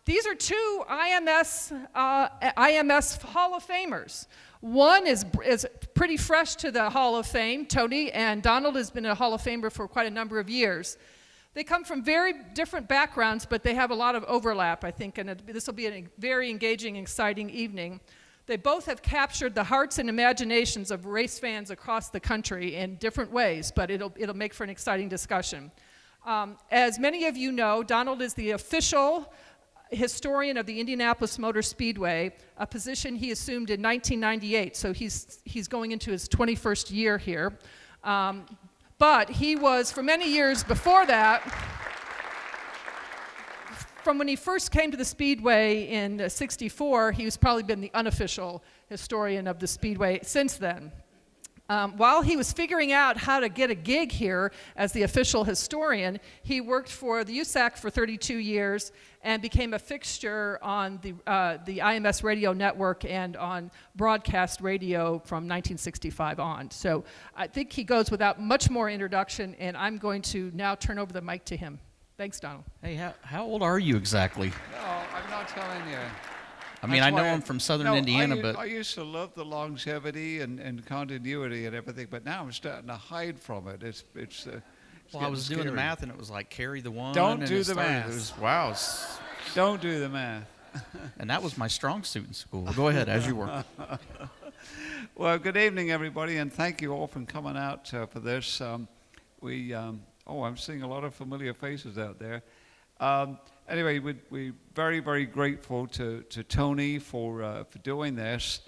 these are two IMS Hall of Famers. One is pretty fresh to the Hall of Fame. Tony and Donald has been a Hall of Famer for quite a number of years. They come from very different backgrounds, but they have a lot of overlap, I think, and this will be a very engaging, exciting evening. They both have captured the hearts and imaginations of race fans across the country in different ways, but it'll make for an exciting discussion. As many of you know, Donald is the official historian of the Indianapolis Motor Speedway, a position he assumed in 1998, so he's going into his 21st year here. But he was, for many years before that, from when he first came to the Speedway in '64, he's probably been the unofficial historian of the Speedway since then. While he was figuring out how to get a gig here as the official historian, he worked for the USAC for 32 years and became a fixture on the IMS radio network and on broadcast radio from 1965 on. So I think he goes without much more introduction, and I'm going to now turn over the mic to him. Thanks, Donald. Hey, how old are you exactly? No, I'm not telling you. I mean, I know I'm from southern Indiana, but... I used to love the longevity and continuity and everything, but now I'm starting to hide from it. It's well, I was doing the math, and it was like carry the one. Don't do the math. It was, wow. Don't do the math. And that was my strong suit in school. Go ahead, as you were. Well, good evening, everybody, and thank you all for coming out for this. I'm seeing a lot of familiar faces out there. Anyway, we're very, very grateful to Tony for doing this.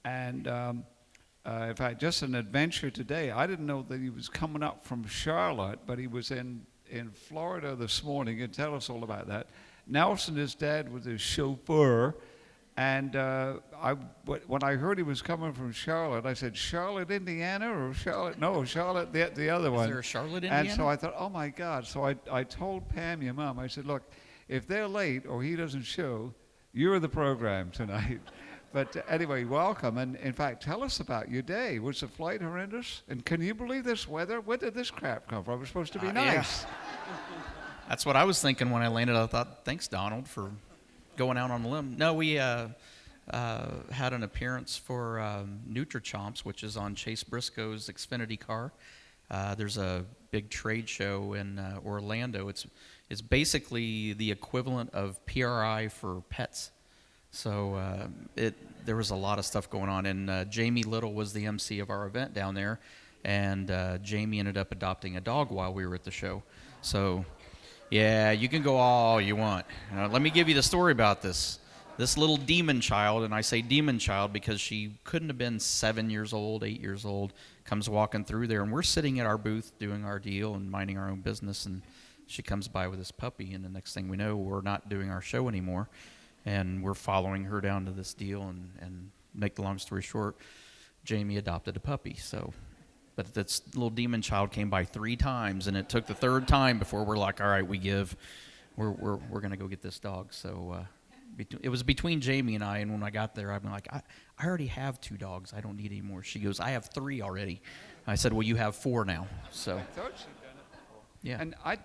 And in fact, just an adventure today. I didn't know that he was coming up from Charlotte, but he was in Florida this morning. And tell us all about that. Nelson, his dad, was his chauffeur. And when I heard he was coming from Charlotte, I said, Charlotte, Indiana, or Charlotte? No, Charlotte, the other one. Is there a Charlotte, Indiana? And so I thought, oh, my God. So I told Pam, your mom, I said, look, if they're late or he doesn't show, you're the program tonight. But anyway, welcome. And in fact, tell us about your day. Was the flight horrendous? And can you believe this weather? Where did this crap come from? It was supposed to be nice. Yeah. That's what I was thinking when I landed. I thought, thanks, Donald, for going out on a limb. No, we had an appearance for NutriChomps, which is on Chase Briscoe's Xfinity car. There's a big trade show in Orlando. It's basically the equivalent of PRI for pets. So there was a lot of stuff going on, and Jamie Little was the MC of our event down there, and Jamie ended up adopting a dog while we were at the show. So, yeah, you can go all you want. Let me give you the story about this little demon child, and I say demon child because she couldn't have been 7 years old, 8 years old, comes walking through there, and we're sitting at our booth doing our deal and minding our own business, and she comes by with this puppy, and the next thing we know, we're not doing our show anymore, and we're following her down to this deal, and make the long story short, Jamie adopted a puppy. So, but this little demon child came by 3 times, and it took the 3rd time before we're like, all right, we're gonna go get this dog. So it was between Jamie and I, and when I got there, I'm like, I already have 2 dogs. I don't need any more. She goes, I have 3 already. I said, well, you have 4 now. So. Yeah. And I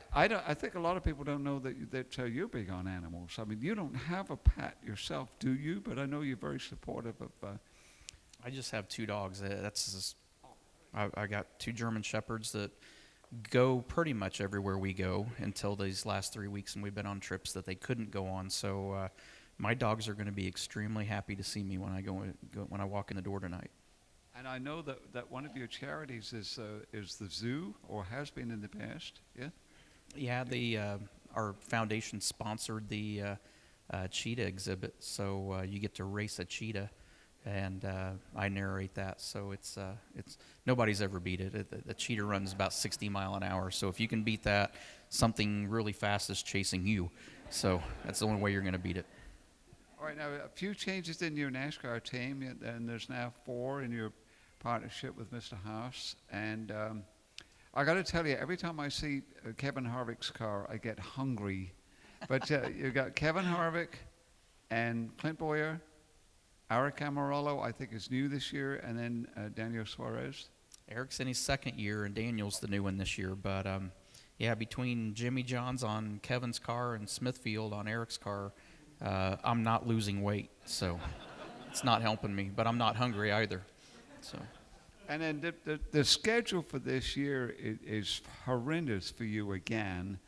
think a lot of people don't know that you're big on animals. I mean, you don't have a pet yourself, do you? But I know you're very supportive of... I just have 2 dogs. I got 2 German Shepherds that go pretty much everywhere we go until these last 3 weeks, and we've been on trips that they couldn't go on. So my dogs are going to be extremely happy to see me when I walk in the door tonight. And I know that one of your charities is the zoo, or has been in the past, yeah? Yeah, our foundation sponsored the cheetah exhibit, so you get to race a cheetah, and I narrate that. So it's nobody's ever beat it. The cheetah runs about 60 miles an hour, so if you can beat that, something really fast is chasing you. So that's the only way you're going to beat it. All right, now a few changes in your NASCAR team, and there's now 4 in your partnership with Mr. Haas. And I got to tell you, every time I see Kevin Harvick's car, I get hungry. But you got Kevin Harvick and Clint Boyer, Eric Amarillo, I think is new this year, and then Daniel Suarez. Eric's in his 2nd year, and Daniel's the new one this year. But yeah, between Jimmy Johns on Kevin's car and Smithfield on Eric's car, I'm not losing weight, so it's not helping me. But I'm not hungry either. So. And then the schedule for this year is horrendous for you again,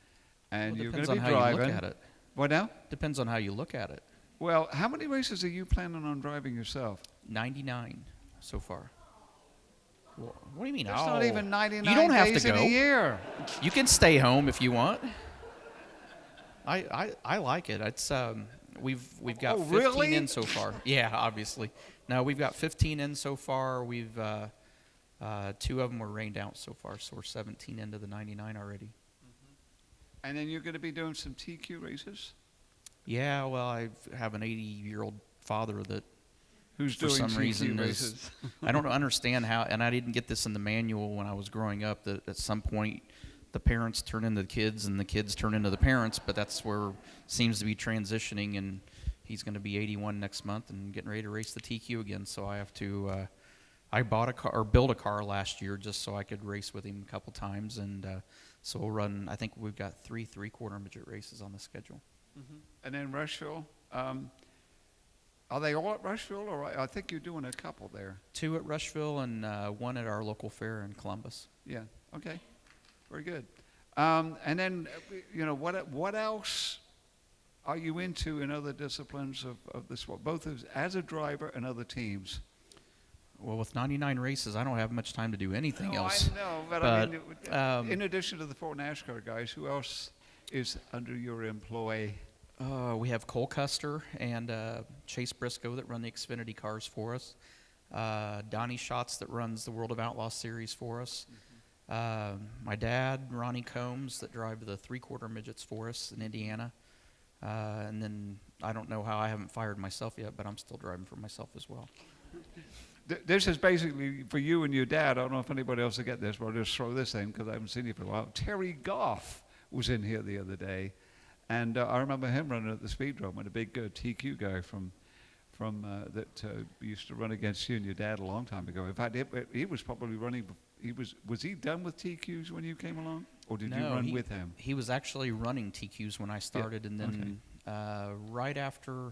and Well, you're going depends to be on how you driving. look at it. What now? Depends on how you look at it. Well, how many races are you planning on driving yourself? 99 so far. Well, what do you mean? It's not even 99 you don't have days to go. in a year. You can stay home if you want. I like it. It's we've got 15 really? in so far. Yeah, obviously. No, we've got 15 in so far. We've 2 of them were rained out so far, so we're 17 into the 99 already. And then you're going to be doing some TQ races? Yeah, well, I have an 80-year-old father that Who's for doing some TQ reason races? I don't understand how, and I didn't get this in the manual when I was growing up, that at some point the parents turn into the kids and the kids turn into the parents, but that's where it seems to be transitioning, and he's going to be 81 next month and getting ready to race the TQ again, so I have to I bought a car or built a car last year just so I could race with him a couple times, and so we'll run. I think we've got 3 3/4 midget races on the schedule. Mm-hmm. And then Rushville. Are they all at Rushville, or I think you're doing a couple there? 2 at Rushville and 1 at our local fair in Columbus. Yeah. Okay. Very good. And then, what else are you into in other disciplines of the sport, both as a driver and other teams? Well, with 99 races, I don't have much time to do anything else. I know, but I mean, in addition to the 4 NASCAR guys, who else is under your employ? We have Cole Custer and Chase Briscoe that run the Xfinity cars for us. Donnie Schatz that runs the World of Outlaw Series for us. My dad, Ronnie Combs, that drive the 3/4 midgets for us in Indiana. And then I don't know how I haven't fired myself yet, but I'm still driving for myself as well. This is basically for you and your dad. I don't know if anybody else will get this, but I'll just throw this in because I haven't seen you for a while. Terry Goff was in here the other day, and I remember him running at the Speedrome with a big TQ guy from that used to run against you and your dad a long time ago. In fact, he was probably running. Was he done with TQs when you came along, or did you run with him? He was actually running TQs when I started, and then right after.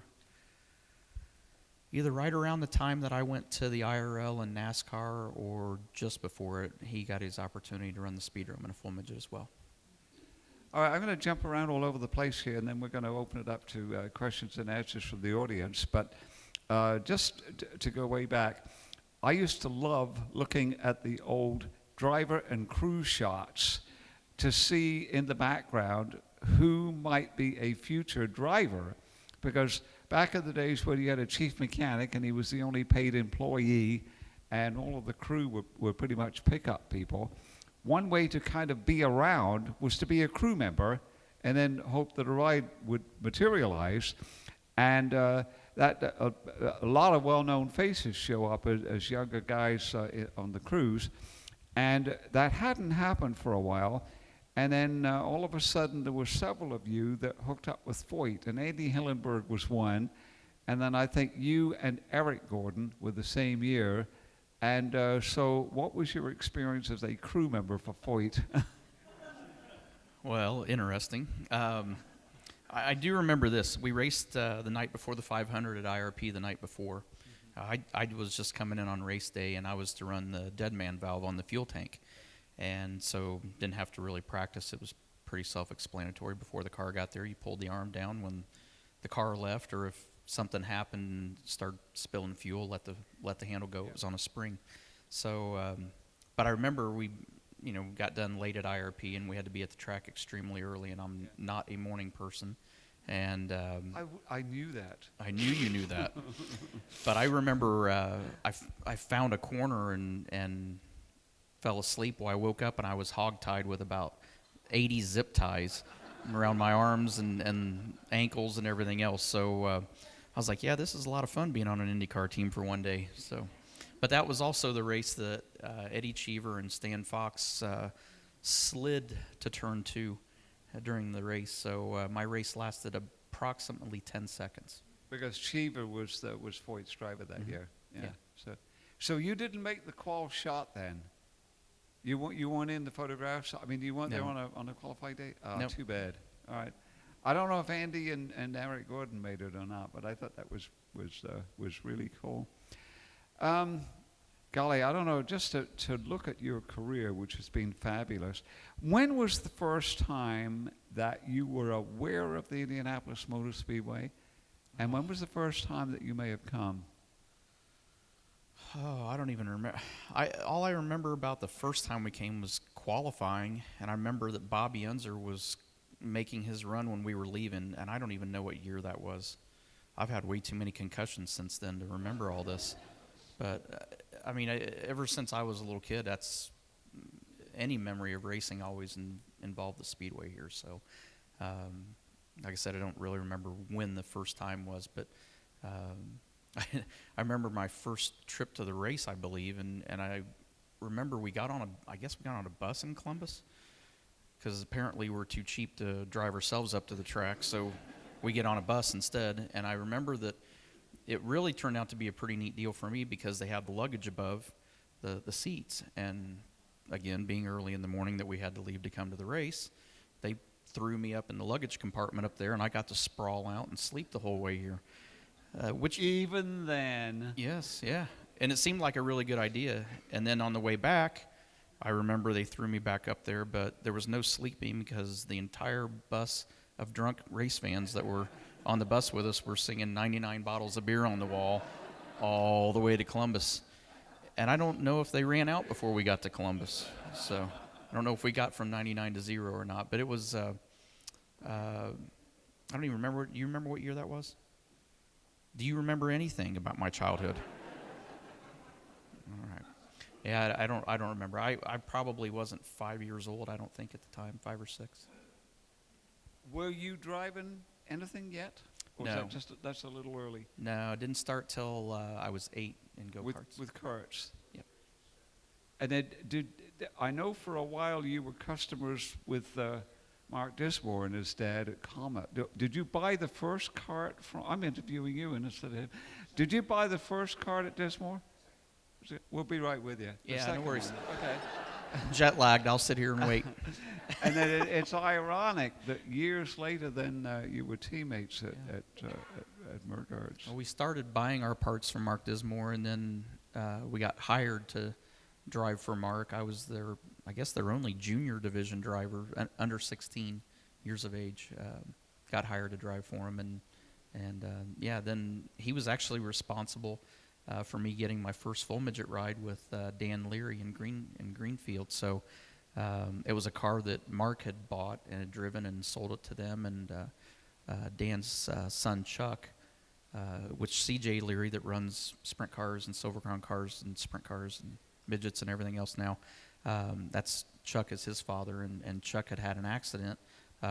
Either right around the time that I went to the IRL and NASCAR or just before it, he got his opportunity to run the Speedrome in a full midget as well. All right, I'm going to jump around all over the place here, and then we're going to open it up to questions and answers from the audience. But just to go way back, I used to love looking at the old driver and crew shots to see in the background who might be a future driver, because back in the days when you had a chief mechanic and he was the only paid employee and all of the crew were pretty much pickup people, one way to kind of be around was to be a crew member and then hope that a ride would materialize. And a lot of well-known faces show up as younger guys on the crews. And that hadn't happened for a while. And then all of a sudden, there were several of you that hooked up with Foyt, and Andy Hillenberg was one. And then I think you and Eric Gordon were the same year. And so what was your experience as a crew member for Foyt? Well, interesting. I do remember this. We raced the night before the 500 at IRP the night before. I was just coming in on race day, and I was to run the dead man valve on the fuel tank. And so didn't have to really practice. It was pretty self-explanatory. Before the car got there, you pulled the arm down when the car left, or if something happened and started spilling fuel, let the handle go. It was on a spring. So, but I remember we, got done late at IRP, and we had to be at the track extremely early, and I'm not a morning person. And I knew that. I knew you knew that. But I remember I found a corner and fell asleep. Well, I woke up and I was hogtied with about 80 zip ties around my arms and ankles and everything else. So I was like, yeah, this is a lot of fun being on an IndyCar team for one day. So, but that was also the race that Eddie Cheever and Stan Fox slid to turn 2 during the race. So my race lasted approximately 10 seconds. Because Cheever was Foyt's driver that year. Yeah. So you didn't make the qual shot then? You weren't in the photographs? I mean, you weren't there on a qualified day? Oh, Nope. Too bad. All right. I don't know if Andy and Eric Gordon made it or not, but I thought that was really cool. Golly, I don't know, just to look at your career, which has been fabulous. When was the first time that you were aware of the Indianapolis Motor Speedway? And when was the first time that you may have come? Oh, I don't even remember. All I remember about the first time we came was qualifying, and I remember that Bobby Unser was making his run when we were leaving, and I don't even know what year that was. I've had way too many concussions since then to remember all this. But, I mean, ever since I was a little kid, that's any memory of racing always involved the Speedway here. So, like I said, I don't really remember when the first time was, but I remember my first trip to the race, I believe, and I remember we got on a bus in Columbus, because apparently we're too cheap to drive ourselves up to the track, so we get on a bus instead. And I remember that it really turned out to be a pretty neat deal for me, because they had the luggage above the seats, and again, being early in the morning that we had to leave to come to the race, they threw me up in the luggage compartment up there, and I got to sprawl out and sleep the whole way here. Which even then. Yes, yeah. And it seemed like a really good idea. And then on the way back, I remember they threw me back up there, but there was no sleeping, because the entire bus of drunk race fans that were on the bus with us were singing 99 bottles of beer on the wall all the way to Columbus. And I don't know if they ran out before we got to Columbus. So I don't know if we got from 99 to 0 or not, but it was, I don't even remember. You remember what year that was? Do you remember anything about my childhood? All right. Yeah, I don't remember. I probably wasn't 5 years old, I don't think, at the time, 5 or 6. Were you driving anything yet? Or No. Was that's a little early? No, it didn't start till I was 8 in go-karts. With karts? Yep. And then I know for a while you were customers with Mark Dismore and his dad at Comet. Did you buy the first kart from, I'm interviewing you instead of him. Did you buy the first kart at Dismore? We'll be right with you. Yeah, no worries. One. Okay. Jet lagged, I'll sit here and wait. And then it's ironic that years later then you were teammates at Mergard's. Well, we started buying our parts from Mark Dismore, and then we got hired to drive for Mark. I was their only junior division driver, under 16 years of age. Got hired to drive for him, and then he was actually responsible for me getting my first full midget ride with Dan Leary in Greenfield. So it was a car that Mark had bought and had driven and sold it to them, and Dan's son Chuck, which CJ Leary, that runs sprint cars and Silver Crown cars and sprint cars and midgets and everything else now, that's Chuck is his father, and Chuck had an accident,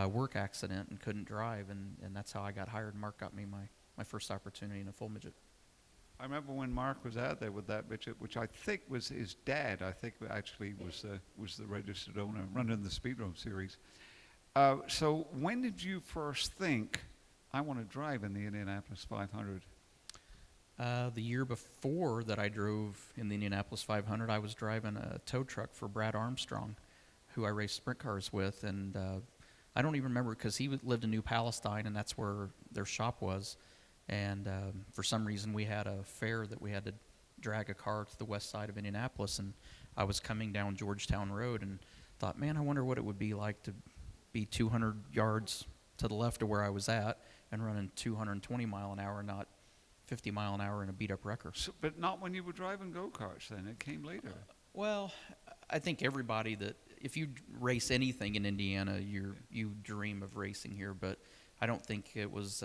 work accident, and couldn't drive, and that's how I got hired. Mark got me my first opportunity in a full midget. I remember when Mark was out there with that midget, which I think was his dad. I think actually was the registered owner running the Speedrome Series. So when did you first think, I want to drive in the Indianapolis 500? The year before that I drove in the Indianapolis 500, I was driving a tow truck for Brad Armstrong, who I raced sprint cars with, and I don't even remember, because he lived in New Palestine, and that's where their shop was. And for some reason, we had a fair that we had to drag a car to the west side of Indianapolis, and I was coming down Georgetown Road and thought, man, I wonder what it would be like to be 200 yards to the left of where I was at and running 220 mile an hour, not 50 mile an hour in a beat-up wrecker. So, but not when you were driving go-karts then, it came later. Well, I think everybody that, if you race anything in Indiana, you dream of racing here, but I don't think it was...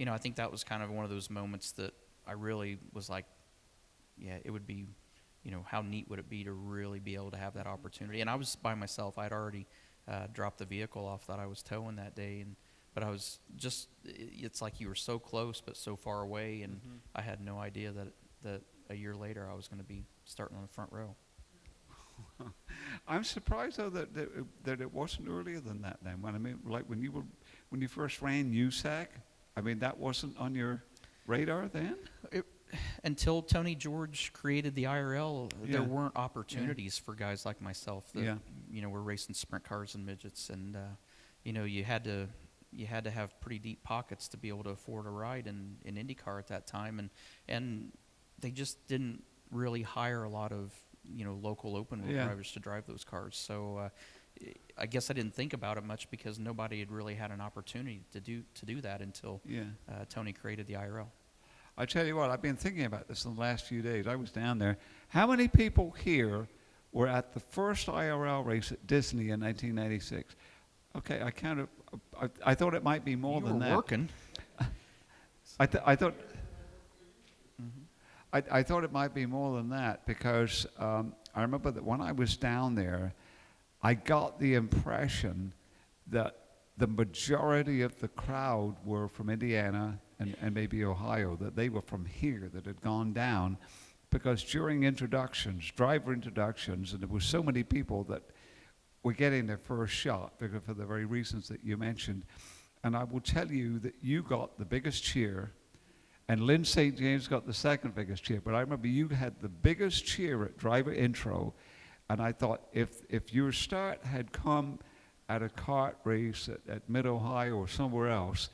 I think that was kind of one of those moments that I really was like, yeah, it would be, how neat would it be to really be able to have that opportunity? And I was by myself. I'd already dropped the vehicle off that I was towing that day, but I was just, it's like you were so close but so far away, and I had no idea that a year later I was going to be starting on the front row. I'm surprised though that it wasn't earlier than that then. When you first ran USAC, I mean, that wasn't on your radar then? Until Tony George created the IRL, there weren't opportunities for guys like myself that, were racing sprint cars and midgets. And, you had to, you had to have pretty deep pockets to be able to afford a ride in IndyCar at that time, and they just didn't really hire a lot of local open wheel drivers to drive those cars. So I guess I didn't think about it much because nobody had really had an opportunity to do that until Tony created the IRL. I tell you what, I've been thinking about this in the last few days. I was down there. How many people here were at the first IRL race at Disney in 1996? Okay, I thought it might be more than that. You were working. I thought. I thought it might be more than that because I remember that when I was down there, I got the impression that the majority of the crowd were from Indiana and maybe Ohio, that they were from here, that had gone down, because during driver introductions, and there were so many people that were getting their first shot because for the very reasons that you mentioned. And I will tell you that you got the biggest cheer, and Lynn St. James got the second biggest cheer. But I remember you had the biggest cheer at driver intro, and I thought if your start had come at a kart race at Mid-Ohio or somewhere else,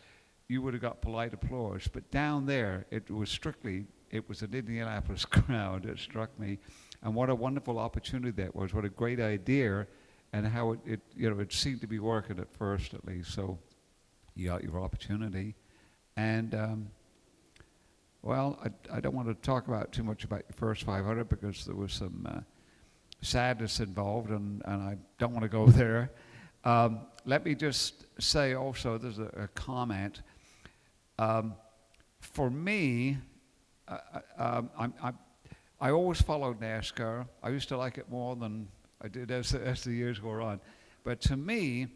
you would have got polite applause. But down there, it was an Indianapolis crowd. It struck me. And what a wonderful opportunity that was. What a great idea, and how it seemed to be working at first, at least. So you got your opportunity. And, well, I don't want to talk about too much about your first 500 because there was some sadness involved, and I don't want to go there. Let me just say also, there's a comment. For me, I always followed NASCAR. I used to like it more than I did as the years wore on. But to me,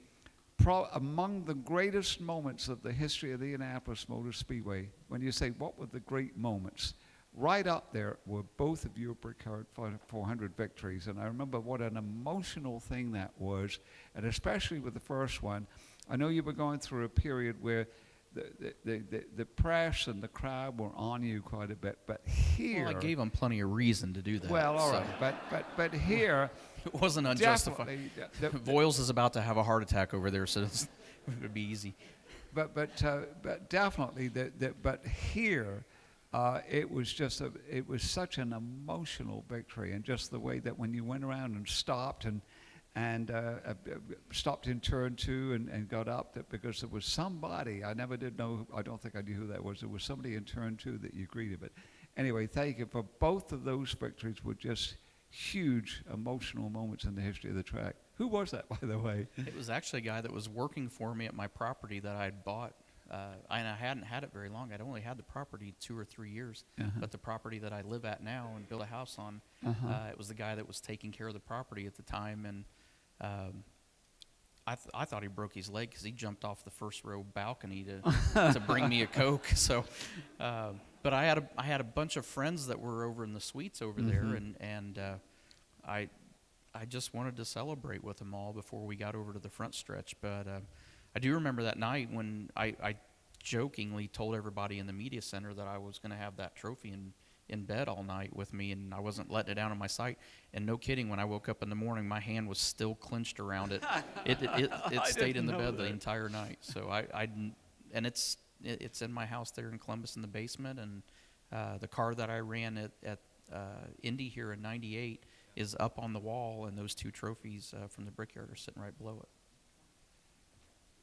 among the greatest moments of the history of the Indianapolis Motor Speedway, when you say what were the great moments, right up there were both of your Brickyard 400 victories. And I remember what an emotional thing that was, and especially with the first one. I know you were going through a period where the press and the crowd were on you quite a bit, but here... Well, I gave them plenty of reason to do that. Well, all right, but here... It wasn't unjustified. Voiles is about to have a heart attack over there, so it would be easy. But definitely, but here, it was such an emotional victory, and just the way that when you went around and stopped and stopped in turn 2 and got up, because there was somebody, I never did know, I don't think I knew who that was. There was somebody in turn 2 that you greeted. But anyway, thank you for both of those victories. Were just huge emotional moments in the history of the track. Who was that, by the way? It was actually a guy that was working for me at my property that I had bought. And I hadn't had it very long. I'd only had the property 2 or 3 years. But the property that I live at now and build a house on, it was the guy that was taking care of the property at the time. And I thought he broke his leg because he jumped off the first row balcony to bring me a Coke. So, but I had a bunch of friends that were over in the suites over there, and I just wanted to celebrate with them all before we got over to the front stretch. But I do remember that night when I jokingly told everybody in the media center that I was going to have that trophy in bed all night with me, and I wasn't letting it down on my sight. And no kidding, when I woke up in the morning, my hand was still clenched around it. It stayed in the bed the entire night. So and it's in my house there in Columbus in the basement, and the car that I ran at Indy here in '98 is up on the wall, and those 2 trophies from the Brickyard are sitting right below it.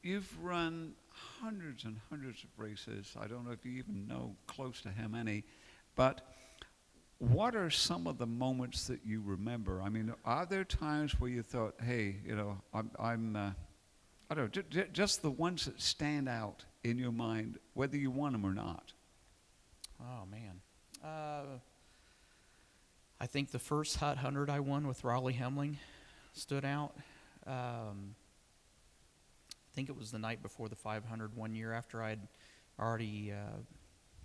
You've run hundreds and hundreds of races. I don't know if you even know close to how many, but what are some of the moments that you remember? I mean, are there times where you thought, hey, I don't know, just the ones that stand out in your mind, whether you won them or not? Oh, man. I think the first Hot 100 I won with Raleigh Hemling stood out. I think it was the night before the 500 1 year after I'd already,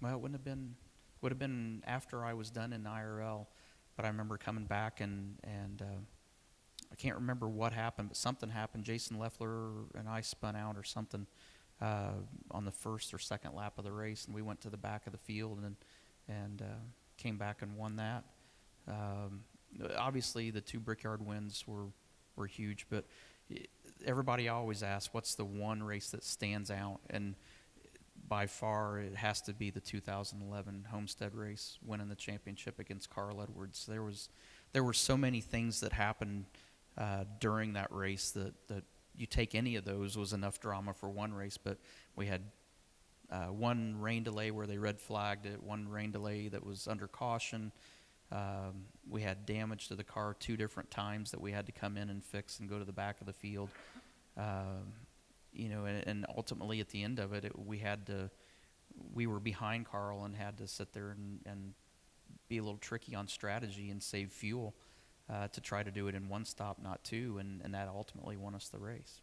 well, it would have been after I was done in IRL, but I remember coming back and I can't remember what happened, but something happened. Jason Leffler and I spun out or something on the first or second lap of the race, and we went to the back of the field and came back and won that. Obviously, the 2 Brickyard wins were huge, but everybody always asks, what's the one race that stands out? And by far, it has to be the 2011 Homestead race, winning the championship against Carl Edwards. There were so many things that happened during that race that you take any of those was enough drama for one race. But we had one rain delay where they red flagged it, one rain delay that was under caution. We had damage to the car 2 different times that we had to come in and fix and go to the back of the field. And ultimately at the end of it, we were behind Carl and had to sit there and be a little tricky on strategy and save fuel to try to do it in one stop, not two, and that ultimately won us the race.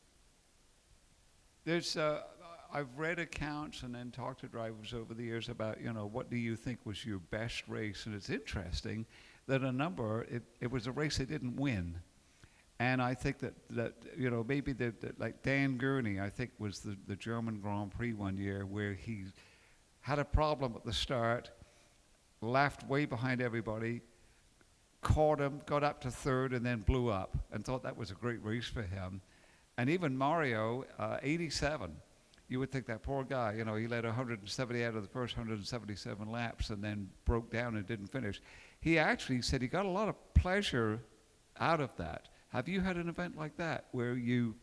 There's, I've read accounts and then talked to drivers over the years about, what do you think was your best race? And it's interesting that it was a race they didn't win. And I think that maybe like Dan Gurney, I think, was the German Grand Prix one year where he had a problem at the start, left way behind everybody, caught him, got up to third, and then blew up, and thought that was a great race for him. And even Mario, 87, you would think that poor guy, he led 170 out of the first 177 laps and then broke down and didn't finish. He actually said he got a lot of pleasure out of that. Have you had an event like that where you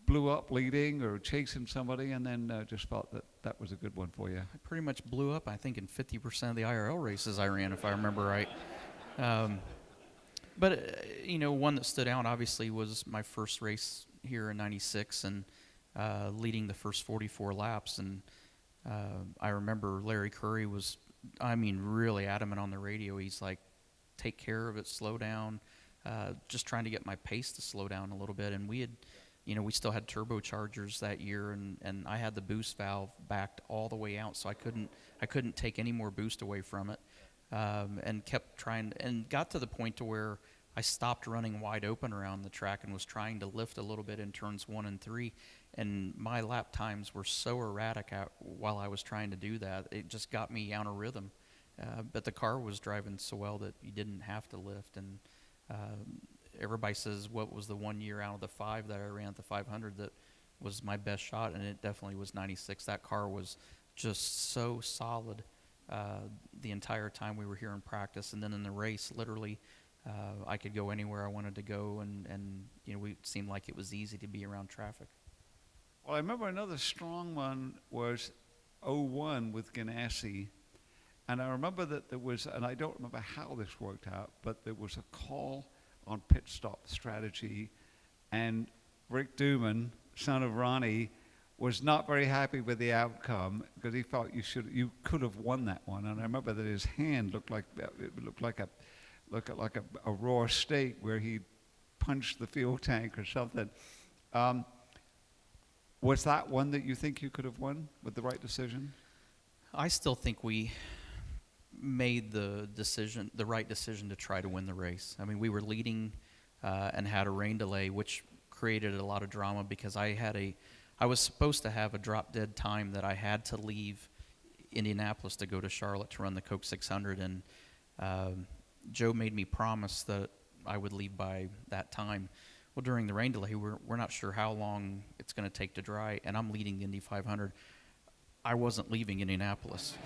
blew up leading or chasing somebody and then just felt that was a good one for you? I pretty much blew up, I think, in 50% of the IRL races I ran, if I remember right. But one that stood out, obviously, was my first race here in '96 and leading the first 44 laps. And I remember Larry Curry was, really adamant on the radio. He's like, take care of it, slow down. Just trying to get my pace to slow down a little bit. And we had, we still had turbochargers that year, and I had the boost valve backed all the way out, so I couldn't take any more boost away from it, and kept trying, and got to the point to where I stopped running wide open around the track and was trying to lift a little bit in turns 1 and 3, and my lap times were so erratic while I was trying to do that. It just got me out of rhythm. But the car was driving so well that you didn't have to lift, and everybody says what was the 1 year out of the 5 that I ran at the 500 that was my best shot, and it definitely was '96. That car was just so solid the entire time we were here in practice, and then in the race, literally, I could go anywhere I wanted to go, and it seemed like it was easy to be around traffic. Well, I remember another strong one was '01 with Ganassi. And I remember that there was, and I don't remember how this worked out, but there was a call on pit stop strategy, and Rick Duman, son of Ronnie, was not very happy with the outcome because he felt you could have won that one. And I remember that his hand looked like a raw steak where he punched the fuel tank or something. Was that one that you think you could have won with the right decision? I still think we made the right decision to try to win the race. I mean, we were leading and had a rain delay, which created a lot of drama because I was supposed to have a drop dead time that I had to leave Indianapolis to go to Charlotte to run the Coke 600, and Joe made me promise that I would leave by that time. Well, during the rain delay, we're not sure how long it's going to take to dry, and I'm leading the Indy 500. I wasn't leaving Indianapolis.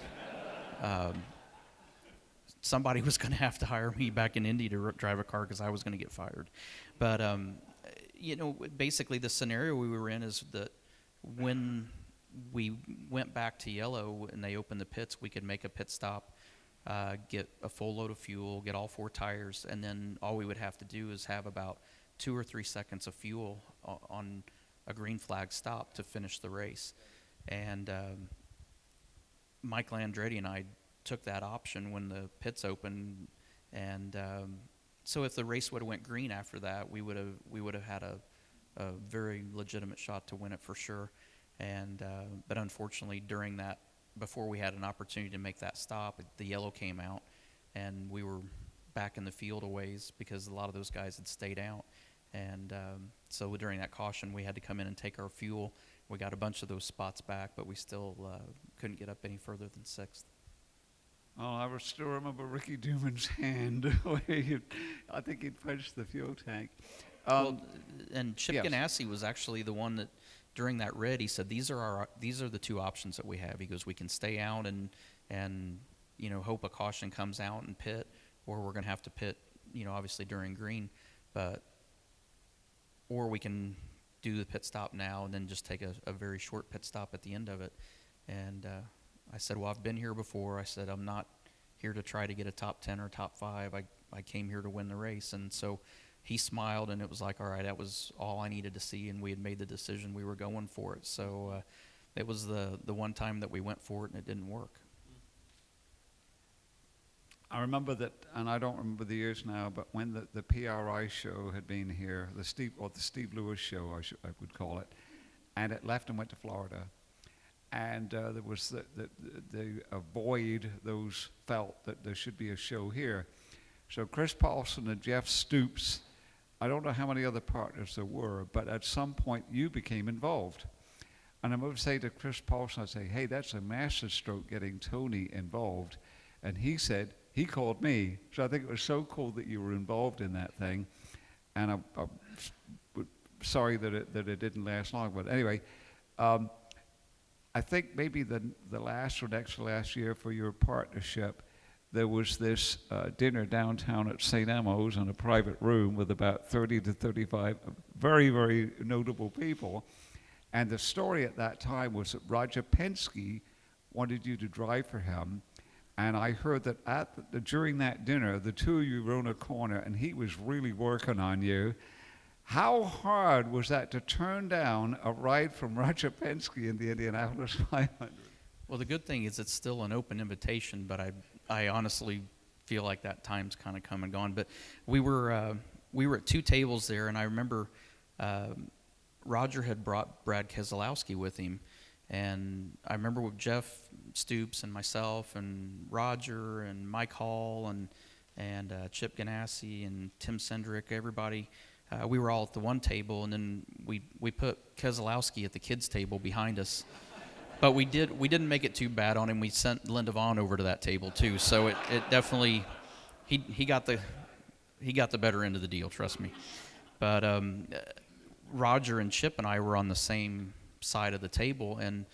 Somebody was going to have to hire me back in Indy to drive a car because I was going to get fired. But, basically the scenario we were in is that when we went back to yellow and they opened the pits, we could make a pit stop, get a full load of fuel, get all 4 tires, and then all we would have to do is have about 2 or 3 seconds of fuel on a green flag stop to finish the race. And Mike Landretti and I took that option when the pits opened, and so if the race would have went green after that, we would have had a very legitimate shot to win it for sure. And but unfortunately, during that, before we had an opportunity to make that stop, the yellow came out, and we were back in the field a ways because a lot of those guys had stayed out. And so during that caution, we had to come in and take our fuel. We got a bunch of those spots back, but we still couldn't get up any further than 6th. Oh, I still remember Ricky Duman's hand where I think he'd punched the fuel tank. Well, and Chip yes. Ganassi was actually the one that, during that red, he said, these are the two options that we have. He goes, we can stay out and hope a caution comes out and pit, or we're going to have to pit, obviously during green, or we can do the pit stop now and then just take a very short pit stop at the end of it. And I said, well, I've been here before. I said, I'm not here to try to get a top 10 or top 5. I came here to win the race. And so he smiled, and it was like, all right, that was all I needed to see, and we had made the decision. We were going for it. So it was the one time that we went for it, and it didn't work. I remember that, and I don't remember the years now, but when the PRI show had been here, the Steve Lewis show, I would call it, and it left and went to Florida. And there was the void those felt that there should be a show here. So Chris Paulson and Jeff Stoops, I don't know how many other partners there were, but at some point you became involved. And I would say to Chris Paulson, I'd say, hey, that's a master stroke getting Tony involved. And he said, he called me. So I think it was so cool that you were involved in that thing. And I'm sorry that it didn't last long. But anyway, I think maybe the last or next to last year for your partnership, there was this dinner downtown at St. Elmo's in a private room with about 30 to 35 very, very notable people. And the story at that time was that Roger Penske wanted you to drive for him. And I heard that during that dinner, the two of you were in a corner, and he was really working on you. How hard was that to turn down a ride from Roger Penske in the Indianapolis 500? Well, the good thing is it's still an open invitation, but I honestly feel like that time's kind of come and gone. But we were at two tables there, and I remember Roger had brought Brad Keselowski with him. And I remember with Jeff Stoops and myself and Roger and Mike Hall and Chip Ganassi and Tim Cendrick, everybody, we were all at the one table, and then we put Keselowski at the kids' table behind us. But we didn't make it too bad on him. We sent Linda Vaughn over to that table too. So it definitely he got the better end of the deal, trust me. But Roger and Chip and I were on the same side of the table, and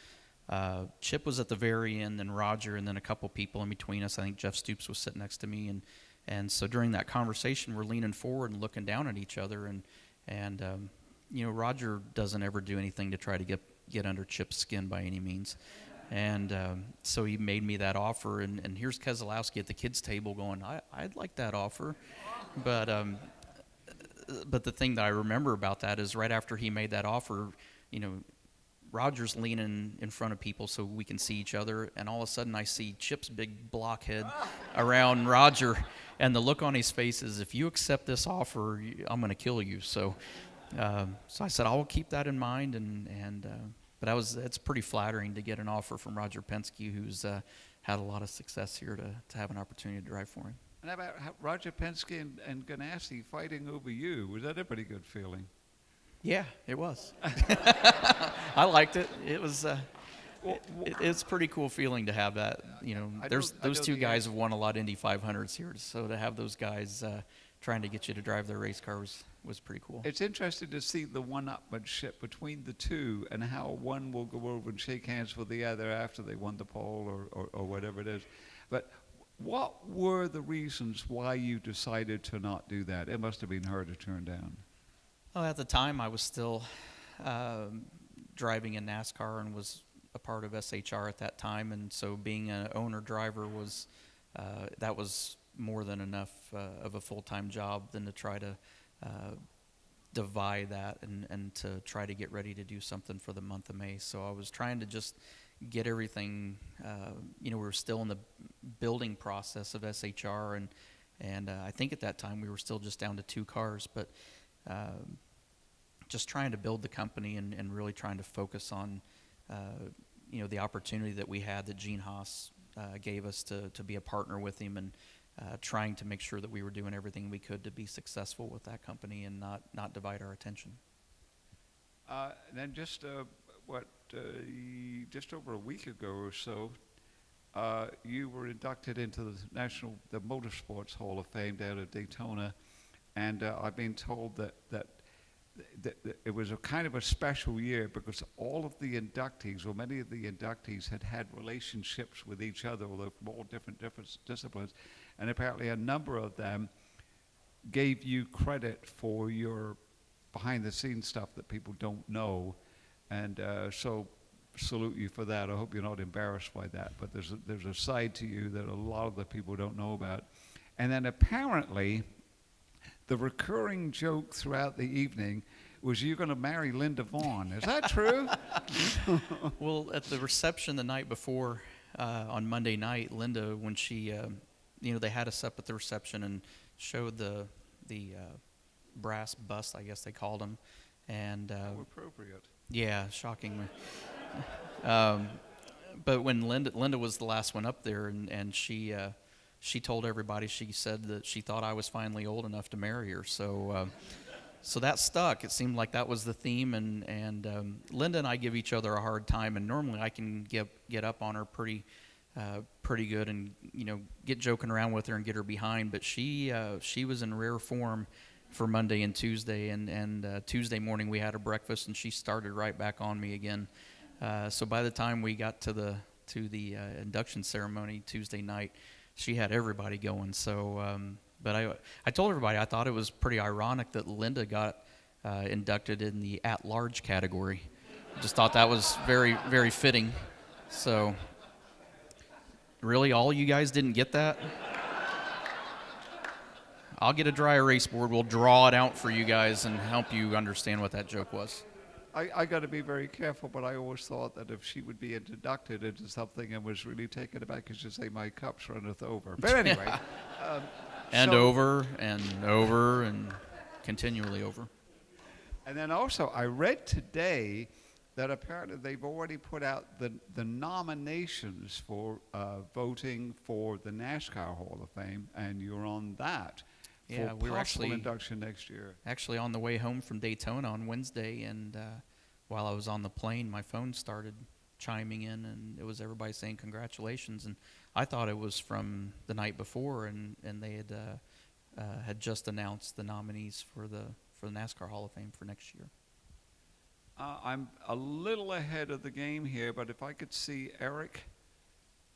Chip was at the very end, and Roger, and then a couple people in between us. I think Jeff Stoops was sitting next to me, and so during that conversation, we're leaning forward and looking down at each other, and Roger doesn't ever do anything to try to get under Chip's skin by any means, and so he made me that offer, and here's Keselowski at the kids' table going, I'd like that offer, but the thing that I remember about that is right after he made that offer, Roger's leaning in front of people so we can see each other, and all of a sudden I see Chip's big blockhead around Roger, and the look on his face is, if you accept this offer, I'm going to kill you. So I said, I'll keep that in mind, but it's pretty flattering to get an offer from Roger Penske, who's had a lot of success here to have an opportunity to drive for him. And how about Roger Penske and Ganassi fighting over you? Was that a pretty good feeling? Yeah, it was. I liked it. It was. It's a pretty cool feeling to have that. Those two guys have won a lot of Indy 500s here, so to have those guys trying to get you to drive their race car was pretty cool. It's interesting to see the one-upmanship between the two, and how one will go over and shake hands with the other after they won the pole or whatever it is. But what were the reasons why you decided to not do that? It must have been hard to turn down. Well, at the time, I was still driving in NASCAR and was a part of SHR at that time, and so being an owner-driver was more than enough of a full-time job than to try to divide that and to try to get ready to do something for the month of May. So I was trying to just get everything, we were still in the building process of SHR, and I think at that time we were still just down to 2 cars, but just trying to build the company and really trying to focus on, the opportunity that we had that Gene Haas gave us to be a partner with him, and trying to make sure that we were doing everything we could to be successful with that company and not divide our attention. Then just just over a week ago or so, you were inducted into the Motorsports Hall of Fame down at Daytona, and I've been told that it was a kind of a special year because all of the inductees, or many of the inductees, had relationships with each other, although from all different disciplines, and apparently a number of them gave you credit for your behind-the-scenes stuff that people don't know, and so salute you for that. I hope you're not embarrassed by that, but there's a side to you that a lot of the people don't know about. And then apparently, the recurring joke throughout the evening was you're going to marry Linda Vaughn. Is that true? Well, at the reception the night before, on Monday night, Linda, when she, they had us up at the reception and showed the brass bust, I guess they called them, and How appropriate. yeah, shockingly. But when Linda was the last one up there, and she told everybody, she said that she thought I was finally old enough to marry her. So that stuck. It seemed like that was the theme, and Linda and I give each other a hard time, and normally I can get up on her pretty good, and get joking around with her and get her behind. But she was in rare form for Monday and Tuesday, and Tuesday morning we had a breakfast, and she started right back on me again. So by the time we got to the induction ceremony Tuesday night, she had everybody going. So, but I told everybody I thought it was pretty ironic that Linda got inducted in the at-large category. Just thought that was very, very fitting. So, really, all you guys didn't get that? I'll get a dry erase board. We'll draw it out for you guys and help you understand what that joke was. I got to be very careful, but I always thought that if she would be inducted into something and was really taken aback, because she'd say, "My cups runneth over." But anyway. And over and continually over. And then also, I read today that apparently they've already put out the nominations for voting for the NASCAR Hall of Fame, and you're on that. Yeah, for we were possible induction next year. Actually on the way home from Daytona on Wednesday, and while I was on the plane, my phone started chiming in, and it was everybody saying congratulations. And I thought it was from the night before, and they had just announced the nominees for the NASCAR Hall of Fame for next year. I'm a little ahead of the game here, but if I could see Eric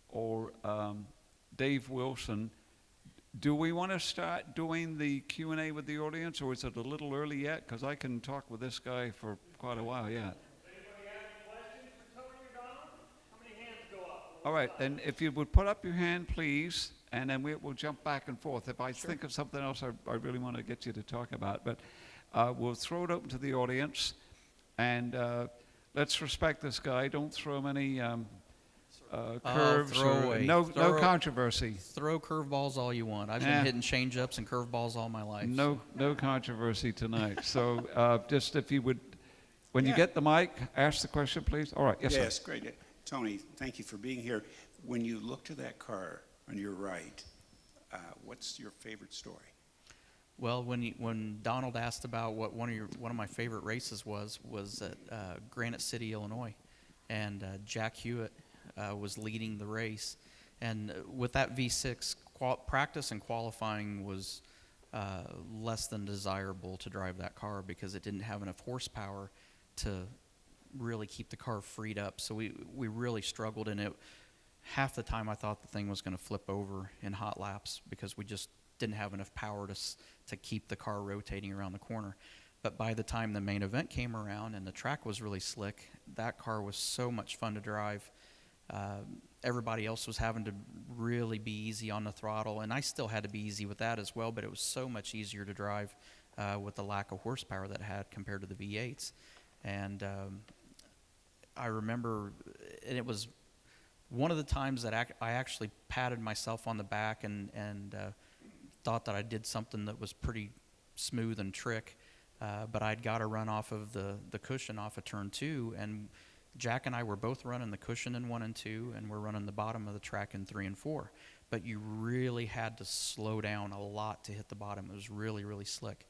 or Dave Wilson. Do we want to start doing the Q&A with the audience, or is it a little early yet? Because I can talk with this guy for quite a while yet. Anybody have any questions for Tony or Donald? How many hands go up? All right, and if you would put up your hand, please, and then we'll jump back and forth. If I think of something else I really want to get you to talk about. But we'll throw it open to the audience, and let's respect this guy. Don't throw him any curves. No controversy. Throw curveballs all you want. I've been hitting change-ups and curveballs all my life. No controversy tonight. So just if you would, when you get the mic, ask the question, please. All right. Yes, Yes, sir. great. Tony, thank you for being here. When you look to that car on your right, what's your favorite story? Well, when Donald asked about what one of my favorite races was at Granite City, Illinois, and Jack Hewitt was leading the race, and with that V6, practice and qualifying was less than desirable to drive that car because it didn't have enough horsepower to really keep the car freed up. So we really struggled in it. Half the time I thought the thing was going to flip over in hot laps because we just didn't have enough power to keep the car rotating around the corner. But by the time the main event came around and the track was really slick, that car was so much fun to drive. Everybody else was having to really be easy on the throttle, and I still had to be easy with that as well, but it was so much easier to drive with the lack of horsepower that it had compared to the V8s. And I remember, and it was one of the times that I actually patted myself on the back and thought that I did something that was pretty smooth and trick, but I'd got to run off of the cushion off of turn 2, and Jack and I were both running the cushion in 1 and 2, and we're running the bottom of the track in 3 and 4. But you really had to slow down a lot to hit the bottom. It was really, really slick.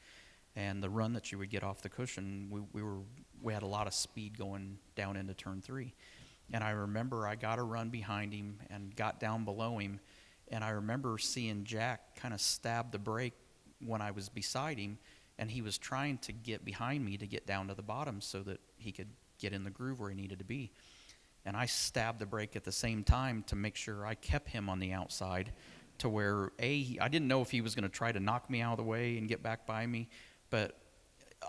And the run that you would get off the cushion, we had a lot of speed going down into turn 3. And I remember I got a run behind him and got down below him, and I remember seeing Jack kind of stab the brake when I was beside him, and he was trying to get behind me to get down to the bottom so that he could get in the groove where he needed to be. And I stabbed the brake at the same time to make sure I kept him on the outside, to where I didn't know if he was going to try to knock me out of the way and get back by me, but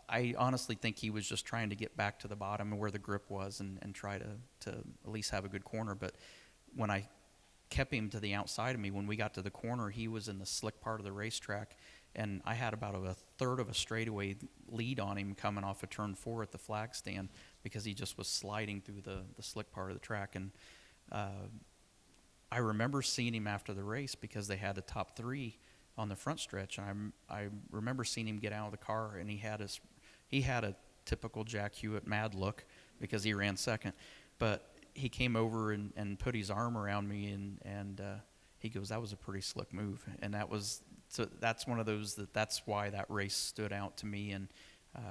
I honestly think he was just trying to get back to the bottom and where the grip was and try to at least have a good corner. But when I kept him to the outside of me, when we got to the corner, he was in the slick part of the racetrack, and I had about a third of a straightaway lead on him coming off of turn 4 at the flag stand, because he just was sliding through the slick part of the track. And I remember seeing him after the race, because they had the top 3 on the front stretch, and I remember seeing him get out of the car, and he had a typical Jack Hewitt mad look because he ran second, but he came over and put his arm around me, and he goes, "That was a pretty slick move." And that's one of those that's why that race stood out to me, and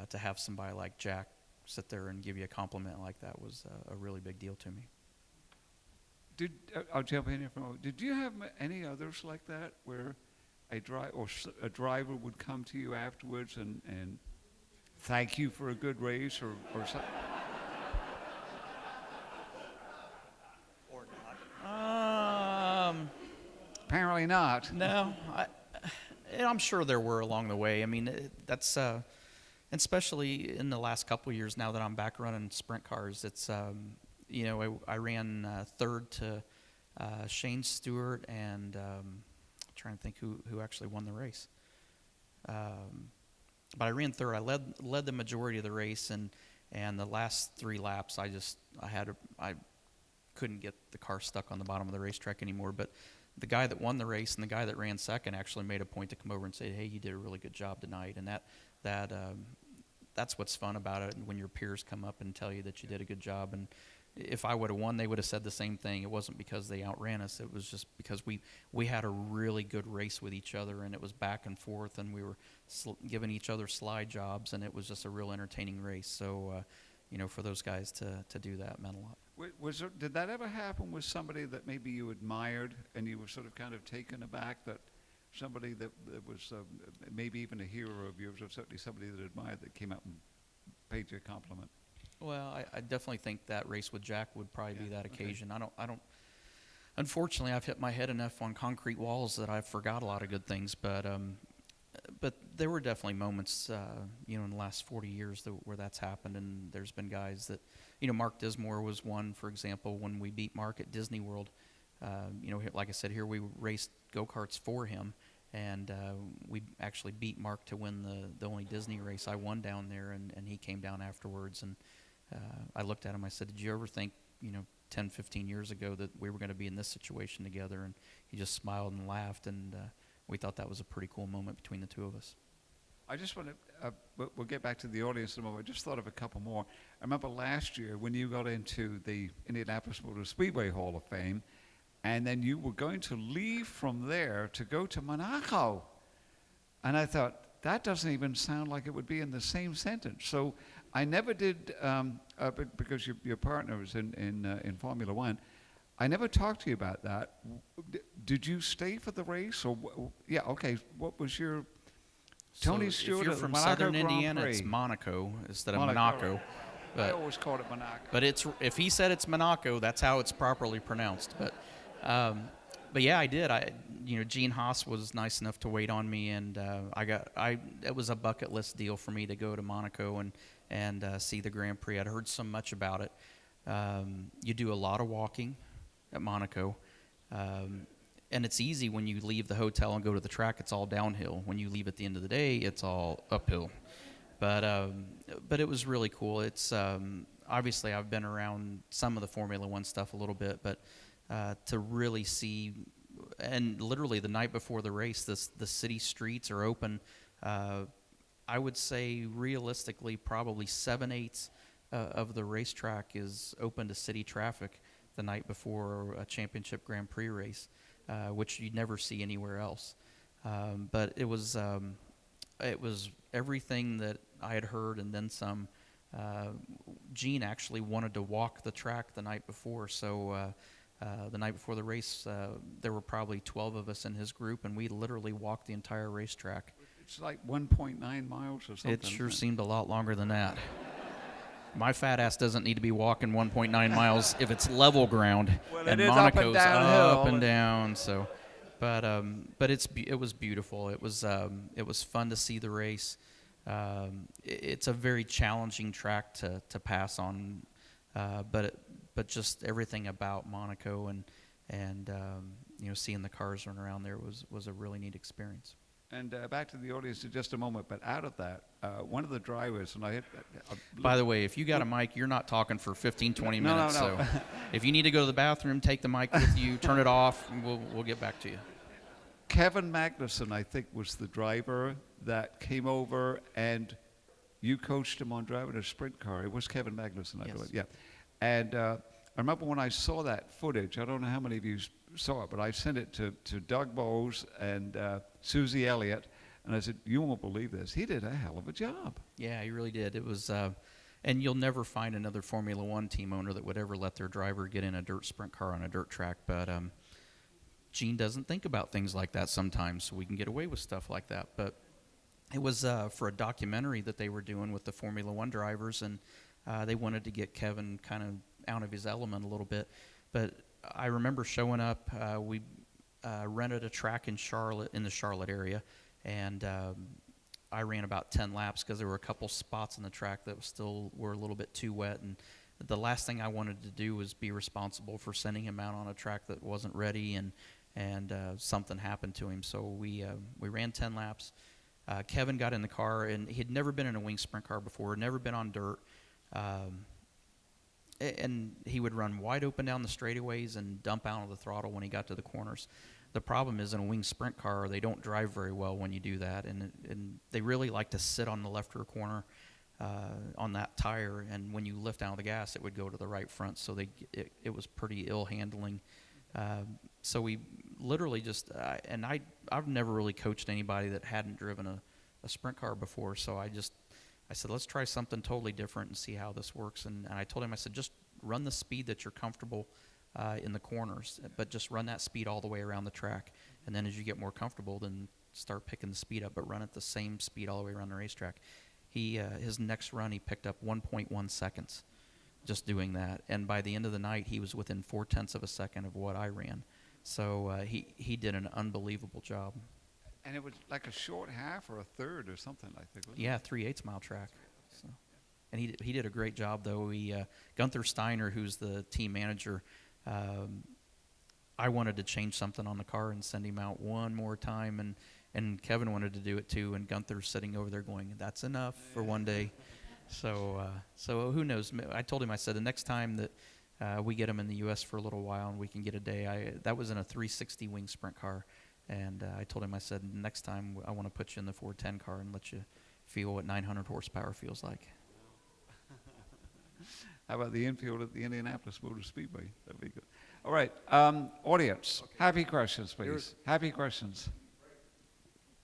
to have somebody like Jack sit there and give you a compliment like that was a really big deal to me. I'll jump in here for a moment. Did you have any others like that, where a driver would come to you afterwards and thank you for a good race, or something? Or not. Apparently not. No, I'm sure there were along the way. I mean, that's especially in the last couple of years now that I'm back running sprint cars. It's I ran third to Shane Stewart, and trying to think who actually won the race. But I ran third. I led the majority of the race, and the last 3 laps, I couldn't get the car stuck on the bottom of the racetrack anymore. But the guy that won the race and the guy that ran second actually made a point to come over and say, "Hey, you did a really good job tonight." And that's what's fun about it, when your peers come up and tell you that you did a good job. And if I would have won, they would have said the same thing. It wasn't because they outran us. It was just because we had a really good race with each other, and it was back and forth, and we were giving each other slide jobs, and it was just a real entertaining race. So, for those guys to do that meant a lot. Did that ever happen with somebody that maybe you admired, and you were sort of kind of taken aback, that somebody that was maybe even a hero of yours, or certainly somebody that admired, that came up and paid you a compliment? Well, I definitely think that race with Jack would probably be that occasion. Okay. I don't. Unfortunately, I've hit my head enough on concrete walls that I've forgot a lot of good things. But there were definitely moments, in the last 40 years where that's happened. And there's been guys that, Mark Dismore was one, for example, when we beat Mark at Disney World. Like I said, here we raced go-karts for him. And we actually beat Mark to win the only Disney race I won down there, and he came down afterwards. And I looked at him, I said, "Did you ever think, 10, 15 years ago that we were going to be in this situation together?" And he just smiled and laughed, and we thought that was a pretty cool moment between the two of us. I just want to, we'll get back to the audience in a moment. I just thought of a couple more. I remember last year when you got into the Indianapolis Motor Speedway Hall of Fame, and then you were going to leave from there to go to Monaco. And I thought, that doesn't even sound like it would be in the same sentence. So I never did, because your partner was in Formula One, I never talked to you about that. Did you stay for the race? Or yeah, okay. What was your Tony Stewart? If you're from Monaco Southern Grand Indiana, Prix. it's Monaco instead of Monaco. I always called it Monaco. But if he said it's Monaco, that's how it's properly pronounced. But yeah, I did. Gene Haas was nice enough to wait on me, and it was a bucket list deal for me to go to Monaco and see the Grand Prix. I'd heard so much about it. You do a lot of walking at Monaco, and it's easy when you leave the hotel and go to the track. It's all downhill. When you leave at the end of the day, it's all uphill. But it was really cool. It's obviously I've been around some of the Formula One stuff a little bit, but to really see, and literally the night before the race, the city streets are open. I would say realistically probably 7/8 of the racetrack is open to city traffic the night before a championship Grand Prix race, which you'd never see anywhere else. But it was everything that I had heard and then some. Gene actually wanted to walk the track the night before, so the night before the race, there were probably 12 of us in his group, and we literally walked the entire racetrack. It's like 1.9 miles or something. It sure seemed a lot longer than that. My fat ass doesn't need to be walking 1.9 miles if it's level ground. Well, and it is up and Monaco's downhill. up and down. So, but it was beautiful. It was fun to see the race. It's a very challenging track to pass on, but just everything about Monaco and seeing the cars run around there was a really neat experience. And back to the audience in just a moment, but out of that, one of the drivers, and By the way, if you got a mic, you're not talking for 15, 20 No, minutes. no. So if you need to go to the bathroom, take the mic with you, turn it off, and we'll get back to you. Kevin Magnussen, I think, was the driver that came over, and you coached him on driving a sprint car. It was Kevin Magnussen, I Yes. believe. Yeah. And I remember when I saw that footage, I don't know how many of you saw it, but I sent it to Doug Bowes and Susie Elliott, and I said, you won't believe this. He did a hell of a job. Yeah, he really did. It was, and you'll never find another Formula One team owner that would ever let their driver get in a dirt sprint car on a dirt track. But Gene doesn't think about things like that sometimes, so we can get away with stuff like that. But it was for a documentary that they were doing with the Formula One drivers, and they wanted to get Kevin kind of out of his element a little bit. But I remember showing up. We rented a track in the Charlotte area, and I ran about 10 laps because there were a couple spots in the track that were a little bit too wet. And the last thing I wanted to do was be responsible for sending him out on a track that wasn't ready, and something happened to him. So we ran 10 laps. Kevin got in the car, and he'd never been in a wing sprint car before, never been on dirt. And he would run wide open down the straightaways and dump out of the throttle when he got to the corners. The problem is in a wing sprint car, they don't drive very well when you do that, and they really like to sit on the left rear corner on that tire, and when you lift out the gas, it would go to the right front, so it was pretty ill handling. So we literally just, and I've never really coached anybody that hadn't driven a sprint car before, so I said, let's try something totally different and see how this works. And I told him, I said, just run the speed that you're comfortable in the corners, but just run that speed all the way around the track. And then as you get more comfortable, then start picking the speed up, but run at the same speed all the way around the racetrack. His next run, he picked up 1.1 seconds just doing that. And by the end of the night, he was within 0.4 of a second of what I ran. So he did an unbelievable job. And it was like a short half or a third or something, I think. Wasn't Yeah, it? 3/8 mile track. So, and he did a great job though. Gunther Steiner, who's the team manager, I wanted to change something on the car and send him out one more time, and Kevin wanted to do it too. And Gunther's sitting over there going, "That's enough for one day." So who knows? I told him, I said, the next time that we get him in the U.S. for a little while and we can get a day. That was in a 360 wing sprint car. And I told him, I said, next time I want to put you in the 410 car and let you feel what 900 horsepower feels like. How about the infield at the Indianapolis Motor Speedway? That'd be good. All right, audience, happy questions, please. Happy questions.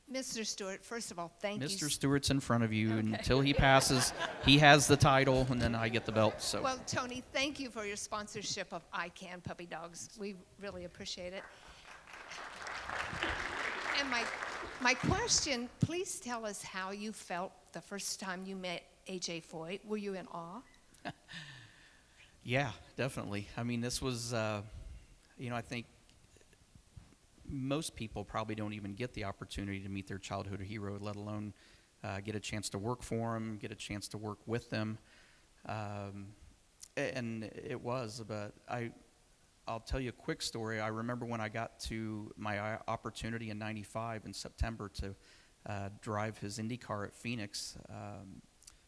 Mr. Stewart, first of all, thank you. Mr. Stewart's in front of you. Until he passes, he has the title, and then I get the belt. So. Well, Tony, thank you for your sponsorship of ICANN Puppy Dogs. We really appreciate it. And my question, please tell us how you felt the first time you met AJ Foyt. Were you in awe? Yeah, definitely. I mean, this was, I think most people probably don't even get the opportunity to meet their childhood hero, let alone get a chance to work for them, get a chance to work with them. And it was, but I'll tell you a quick story. I remember when I got to my opportunity in '95 in September to drive his IndyCar at Phoenix.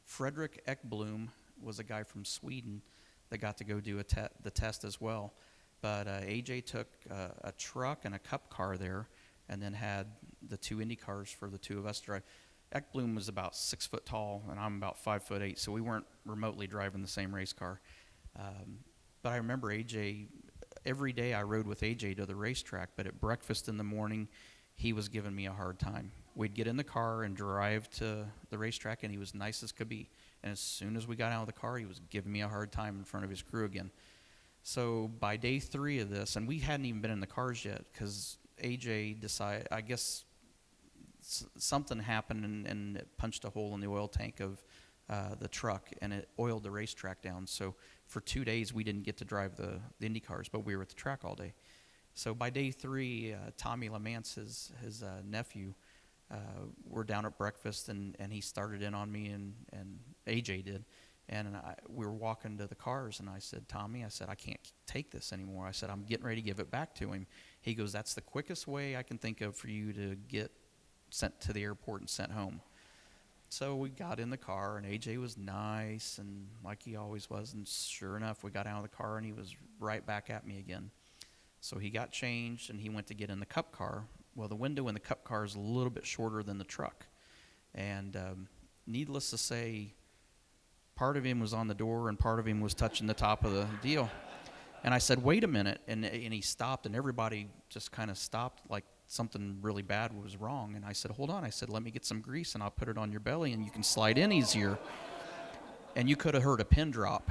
Fredrik Ekblom was a guy from Sweden that got to go do the test as well. But AJ took a truck and a cup car there and then had the two Indy cars for the two of us to drive. Ekblom was about 6 foot tall, and I'm about 5'8", so we weren't remotely driving the same race car. But I remember AJ, every day I rode with AJ to the racetrack, but at breakfast in the morning, he was giving me a hard time. We'd get in the car and drive to the racetrack, and he was nice as could be. And as soon as we got out of the car, he was giving me a hard time in front of his crew again. So by day 3 of this, and we hadn't even been in the cars yet, because AJ decided, I guess something happened and it punched a hole in the oil tank of the truck, and it oiled the racetrack down. So for 2 days, we didn't get to drive the Indy cars, but we were at the track all day. So by day 3, Tommy LaMance, his nephew, were down at breakfast, and he started in on me, and AJ did. And we were walking to the cars, and I said, Tommy, I said, I can't take this anymore. I said, I'm getting ready to give it back to him. He goes, that's the quickest way I can think of for you to get sent to the airport and sent home. So we got in the car, and AJ was nice, and like he always was. And sure enough, we got out of the car, and he was right back at me again. So he got changed, and he went to get in the Cup car. Well, the window in the Cup car is a little bit shorter than the truck. And needless to say, part of him was on the door, and part of him was touching the top of the deal. And I said, wait a minute. And he stopped, and everybody just kind of stopped like something really bad was wrong. And I said, hold on. I said, let me get some grease, and I'll put it on your belly, and you can slide in easier. And you could have heard a pin drop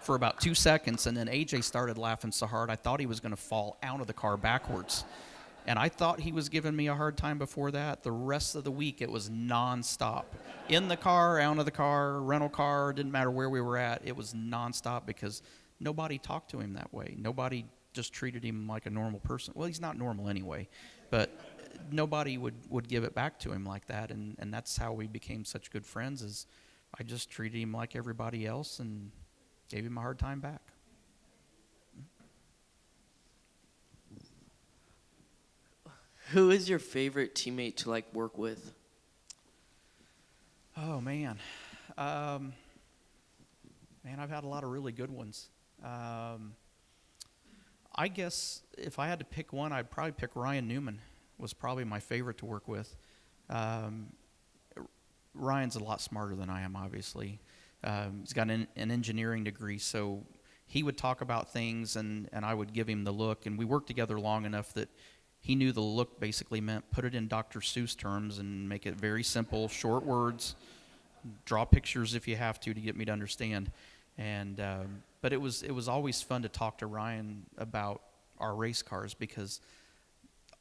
for about 2 seconds, and then AJ started laughing so hard I thought he was going to fall out of the car backwards. And I thought he was giving me a hard time before that. The rest of the week, it was nonstop. In the car, out of the car, rental car, didn't matter where we were at. It was nonstop because nobody talked to him that way. Nobody just treated him like a normal person. Well, he's not normal anyway, but nobody would give it back to him like that. And that's how we became such good friends, is I just treated him like everybody else and gave him a hard time back. Who is your favorite teammate to work with? Oh man, I've had a lot of really good ones. I guess if I had to pick one, I'd probably pick Ryan Newman. Was probably my favorite to work with. Ryan's a lot smarter than I am, obviously. He's got an engineering degree, so he would talk about things, and I would give him the look, and we worked together long enough that he knew the look basically meant put it in Dr. Seuss terms and make it very simple, short words, draw pictures if you have to get me to understand. And but it was always fun to talk to Ryan about our race cars, because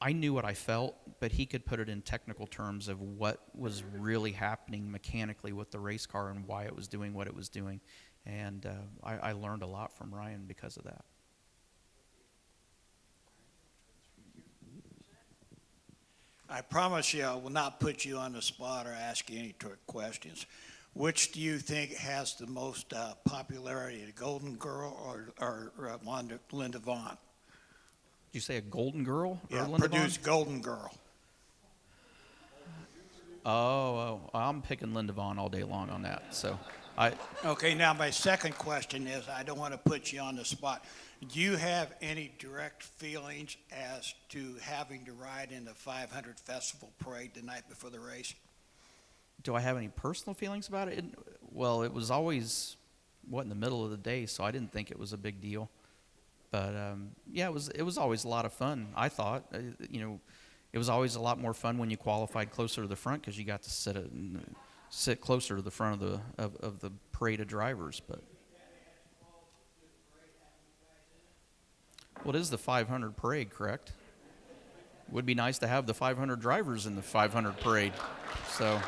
I knew what I felt, but he could put it in technical terms of what was really happening mechanically with the race car and why it was doing what it was doing. And I learned a lot from Ryan because of that. I promise you I will not put you on the spot or ask you any trick questions. Which do you think has the most popularity, the Golden Girl or Linda Vaughn? Did you say a Golden Girl? Yeah, or Linda produce Vaughn? Golden Girl. Oh, I'm picking Linda Vaughn all day long on that. So Okay, now my second question is, I don't want to put you on the spot. Do you have any direct feelings as to having to ride in the 500 Festival Parade the night before the race? do I have any personal feelings about it? Well, it was always in the middle of the day, so I didn't think it was a big deal. But yeah, it was always a lot of fun. I thought, it was always a lot more fun when you qualified closer to the front, because you got to sit closer to the front of the parade of drivers. But well, it is the 500 parade, correct? It would be nice to have the 500 drivers in the 500 parade. So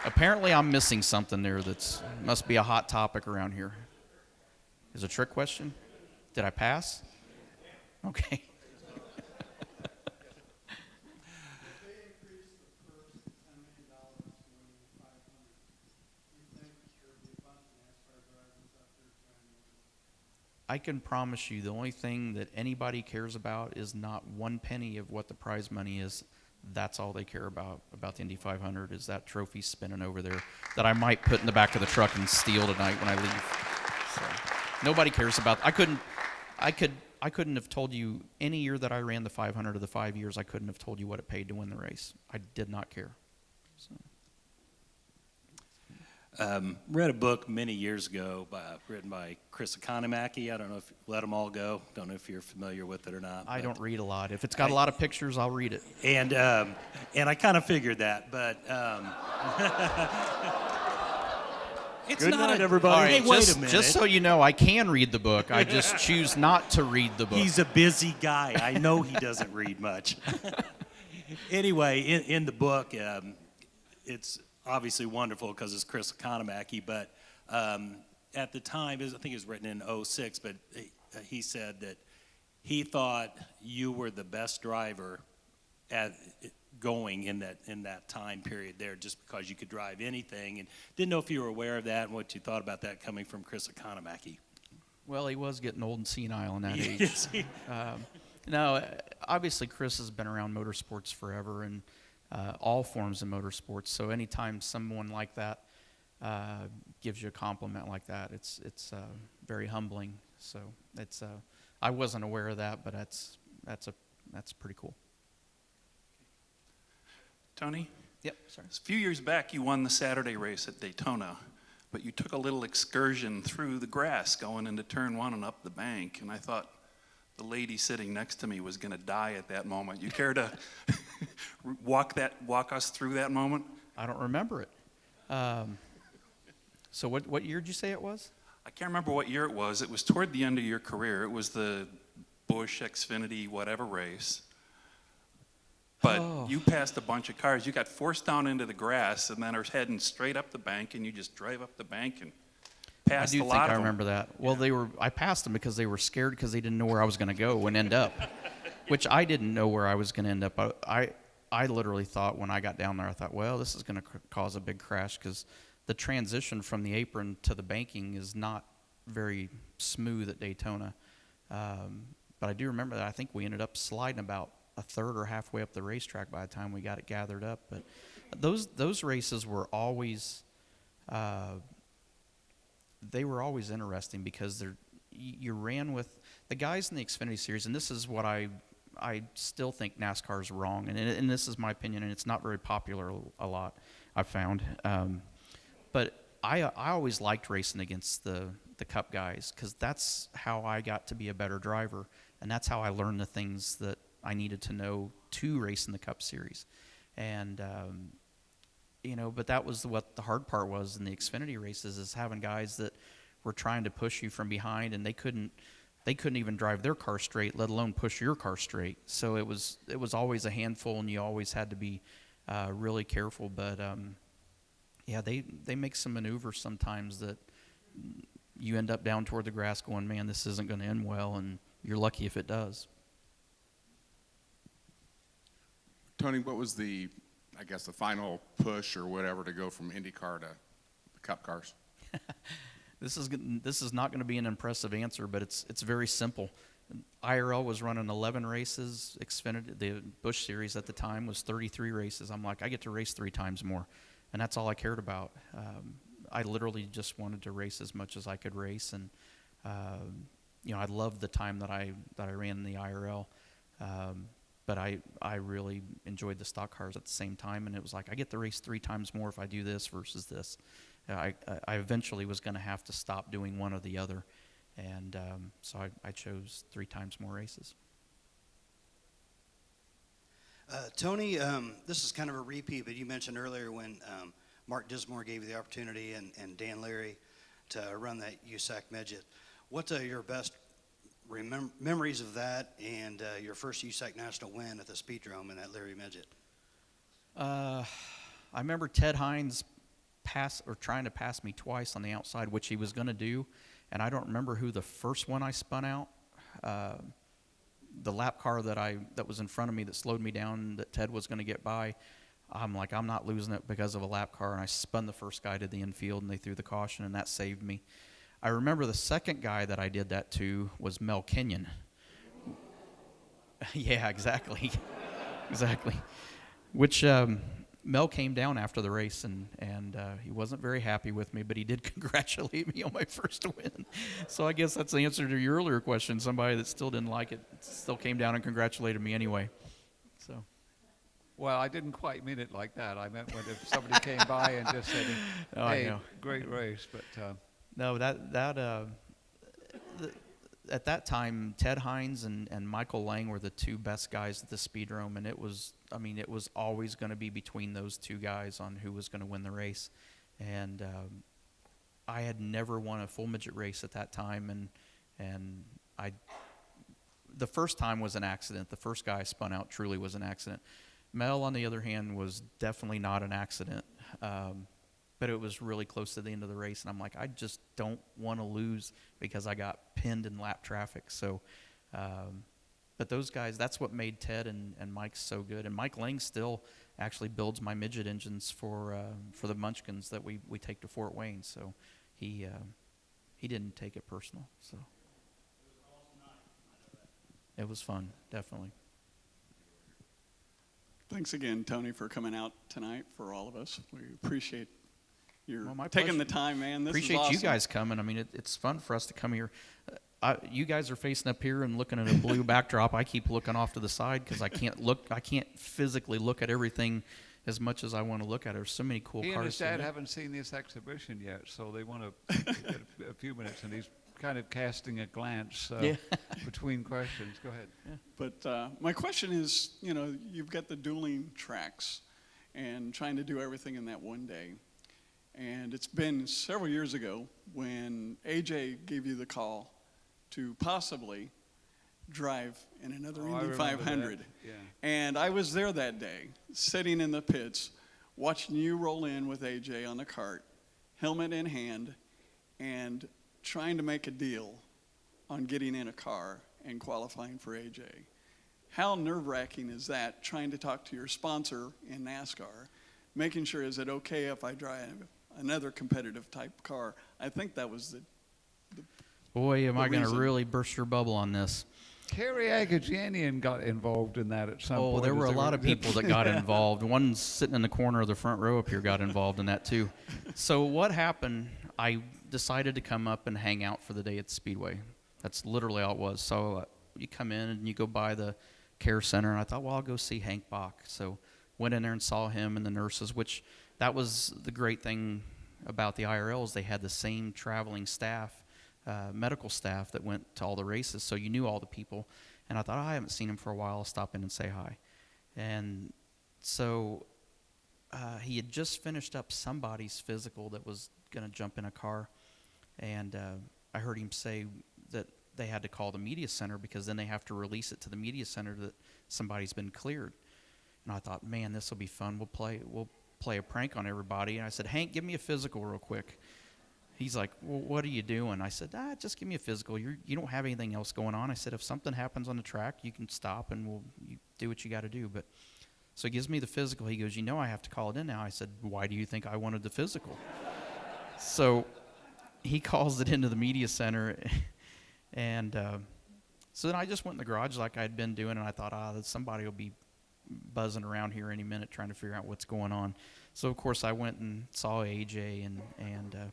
apparently I'm missing something there that's must be a hot topic around here. Is it a trick question? Did I pass? Okay. I can promise you the only thing that anybody cares about is not 1 penny of what the prize money is. That's all they care about the Indy 500, is that trophy spinning over there that I might put in the back of the truck and steal tonight when I leave. So, nobody cares about. I couldn't have told you any year that I ran the 500 of the 5 years. I couldn't have told you what it paid to win the race. I did not care. So. Read a book many years ago written by Chris Economaki. I don't know if Let Them All Go. Don't know if you're familiar with it or not. I don't read a lot. If it's got a lot of pictures, I'll read it. And I kind of figured that, but It's Good not night, a, everybody. All right, Hey, wait a minute. just so you know, I can read the book. I just choose not to read the book. He's a busy guy. I know he doesn't read much. Anyway, in the book, it's obviously wonderful because it's Chris Economaki, but at the time, I think it was written in '06, but he said that he thought you were the best driver at going in that time period there, just because you could drive anything, and didn't know if you were aware of that and what you thought about that coming from Chris Economaki. Well, he was getting old and senile in that age. Yes, No, obviously Chris has been around motorsports forever and all forms of motorsports. So anytime someone like that gives you a compliment like that, it's very humbling. So it's I wasn't aware of that, but that's pretty cool. Tony, Yep. Sorry. a few years back you won the Saturday race at Daytona, but you took a little excursion through the grass going into turn one and up the bank, and I thought the lady sitting next to me was going to die at that moment. You care to walk us through that moment? I don't remember it. So what year did you say it was? I can't remember what year it was. It was toward the end of your career. It was the Busch Xfinity whatever race. But you passed a bunch of cars. You got forced down into the grass and then are heading straight up the bank, and you just drive up the bank and passed I do a lot think of I them. remember that. Well, I passed them because they were scared because they didn't know where I was going to go and end up, which I didn't know where I was going to end up. I literally thought when I got down there, I thought, well, this is going to cause a big crash because the transition from the apron to the banking is not very smooth at Daytona. But I do remember that I think we ended up sliding about a third or halfway up the racetrack by the time we got it gathered up. But those races were always they were always interesting because you ran with the guys in the Xfinity Series, and this is what I still think NASCAR is wrong, and this is my opinion, and it's not very popular a lot, I've found. But I always liked racing against the Cup guys because that's how I got to be a better driver, and that's how I learned the things that I needed to know to race in the Cup Series. And, but that was what the hard part was in the Xfinity races, is having guys that were trying to push you from behind, and they couldn't even drive their car straight, let alone push your car straight. So it was always a handful, and you always had to be really careful. But, they make some maneuvers sometimes that you end up down toward the grass going, man, this isn't going to end well, and you're lucky if it does. Tony, what was the final push or whatever to go from IndyCar to the Cup cars? This is not going to be an impressive answer, but it's very simple. IRL was running 11 races. Xfinity, the Busch Series at the time, was 33 races. I'm like, I get to race 3 times more, and that's all I cared about. I literally just wanted to race as much as I could race, and I loved the time that I ran in the IRL. But I really enjoyed the stock cars at the same time, and it was like I get to race 3 times more if I do this versus this. I eventually was going to have to stop doing one or the other, and so I chose 3 times more races. Tony, this is kind of a repeat, but you mentioned earlier when Mark Dismore gave you the opportunity and Dan Leary to run that USAC Midget. What are your best memories of that and your first USAC National win at the Speedrome in that Leary Midget? I remember Ted Hines trying to pass me twice on the outside, which he was going to do, and I don't remember who the first one I spun out. The lap car that was in front of me that slowed me down that Ted was going to get by, I'm like, I'm not losing it because of a lap car, and I spun the first guy to the infield, and they threw the caution, and that saved me. I remember the second guy that I did that to was Mel Kenyon. Yeah, exactly. Exactly. Which Mel came down after the race, and he wasn't very happy with me, but he did congratulate me on my first win. So I guess that's the answer to your earlier question. Somebody that still didn't like it still came down and congratulated me anyway. So. Well, I didn't quite mean it like that. I meant when if somebody came by and just said, hey, great race, but... No, at that time, Ted Hines and Michael Lang were the 2 best guys at the Speedrome, and it was always going to be between those 2 guys on who was going to win the race. And I had never won a full midget race at that time, and the first time was an accident. The first guy I spun out truly was an accident. Mel, on the other hand, was definitely not an accident, but it was really close to the end of the race, and I'm like, I just don't want to lose because I got pinned in lap traffic. So, but those guys, that's what made Ted and Mike so good. And Mike Lang still actually builds my midget engines for the Munchkins that we take to Fort Wayne. So he didn't take it personal. So it was fun, definitely. Thanks again, Tony, for coming out tonight for all of us. We appreciate your Well, my taking pleasure. the time, man. This Appreciate is awesome. you guys coming. I mean, it's fun for us to come here. You guys are facing up here and looking at a blue backdrop. I keep looking off to the side because I can't physically look at everything as much as I want to look at it. There's so many cool He cars. and his dad here. haven't seen this exhibition yet, so they want to get a few minutes, and he's kind of casting a glance between questions. Go ahead. Yeah. But my question is, you've got the dueling tracks and trying to do everything in that one day. And it's been several years ago when AJ gave you the call to possibly drive in another Indy 500. Yeah. And I was there that day, sitting in the pits, watching you roll in with AJ on the cart, helmet in hand, and trying to make a deal on getting in a car and qualifying for AJ. How nerve-wracking is that, trying to talk to your sponsor in NASCAR, making sure, is it okay if I drive another competitive type car? I think that was the Boy, am I going to reason. really burst your bubble on this. Kerry Agajanian got involved in that at some point. Oh, there were a lot of people that got involved. One sitting in the corner of the front row up here got involved in that too. So what happened, I decided to come up and hang out for the day at the Speedway. That's literally all it was. So you come in and you go by the care center, and I thought, well, I'll go see Hank Bach. So went in there and saw him and the nurses, which that was the great thing about the IRLs. They had the same traveling staff, medical staff that went to all the races, so you knew all the people. And I thought, I haven't seen him for a while, I'll stop in and say hi. And so he had just finished up somebody's physical that was going to jump in a car, and I heard him say that they had to call the media center because then they have to release it to the media center that somebody's been cleared. And I thought, man, this will be fun. We'll play a prank on everybody. And I said, Hank, give me a physical real quick. He's like, well, what are you doing? I said, just give me a physical. You don't have anything else going on. I said, if something happens on the track, you can stop and you do what you got to do. But so he gives me the physical. He goes, I have to call it in now. I said, why do you think I wanted the physical? So he calls it into the media center. And so then I just went in the garage like I'd been doing, and I thought, somebody will be buzzing around here any minute trying to figure out what's going on. So, of course, I went and saw AJ, and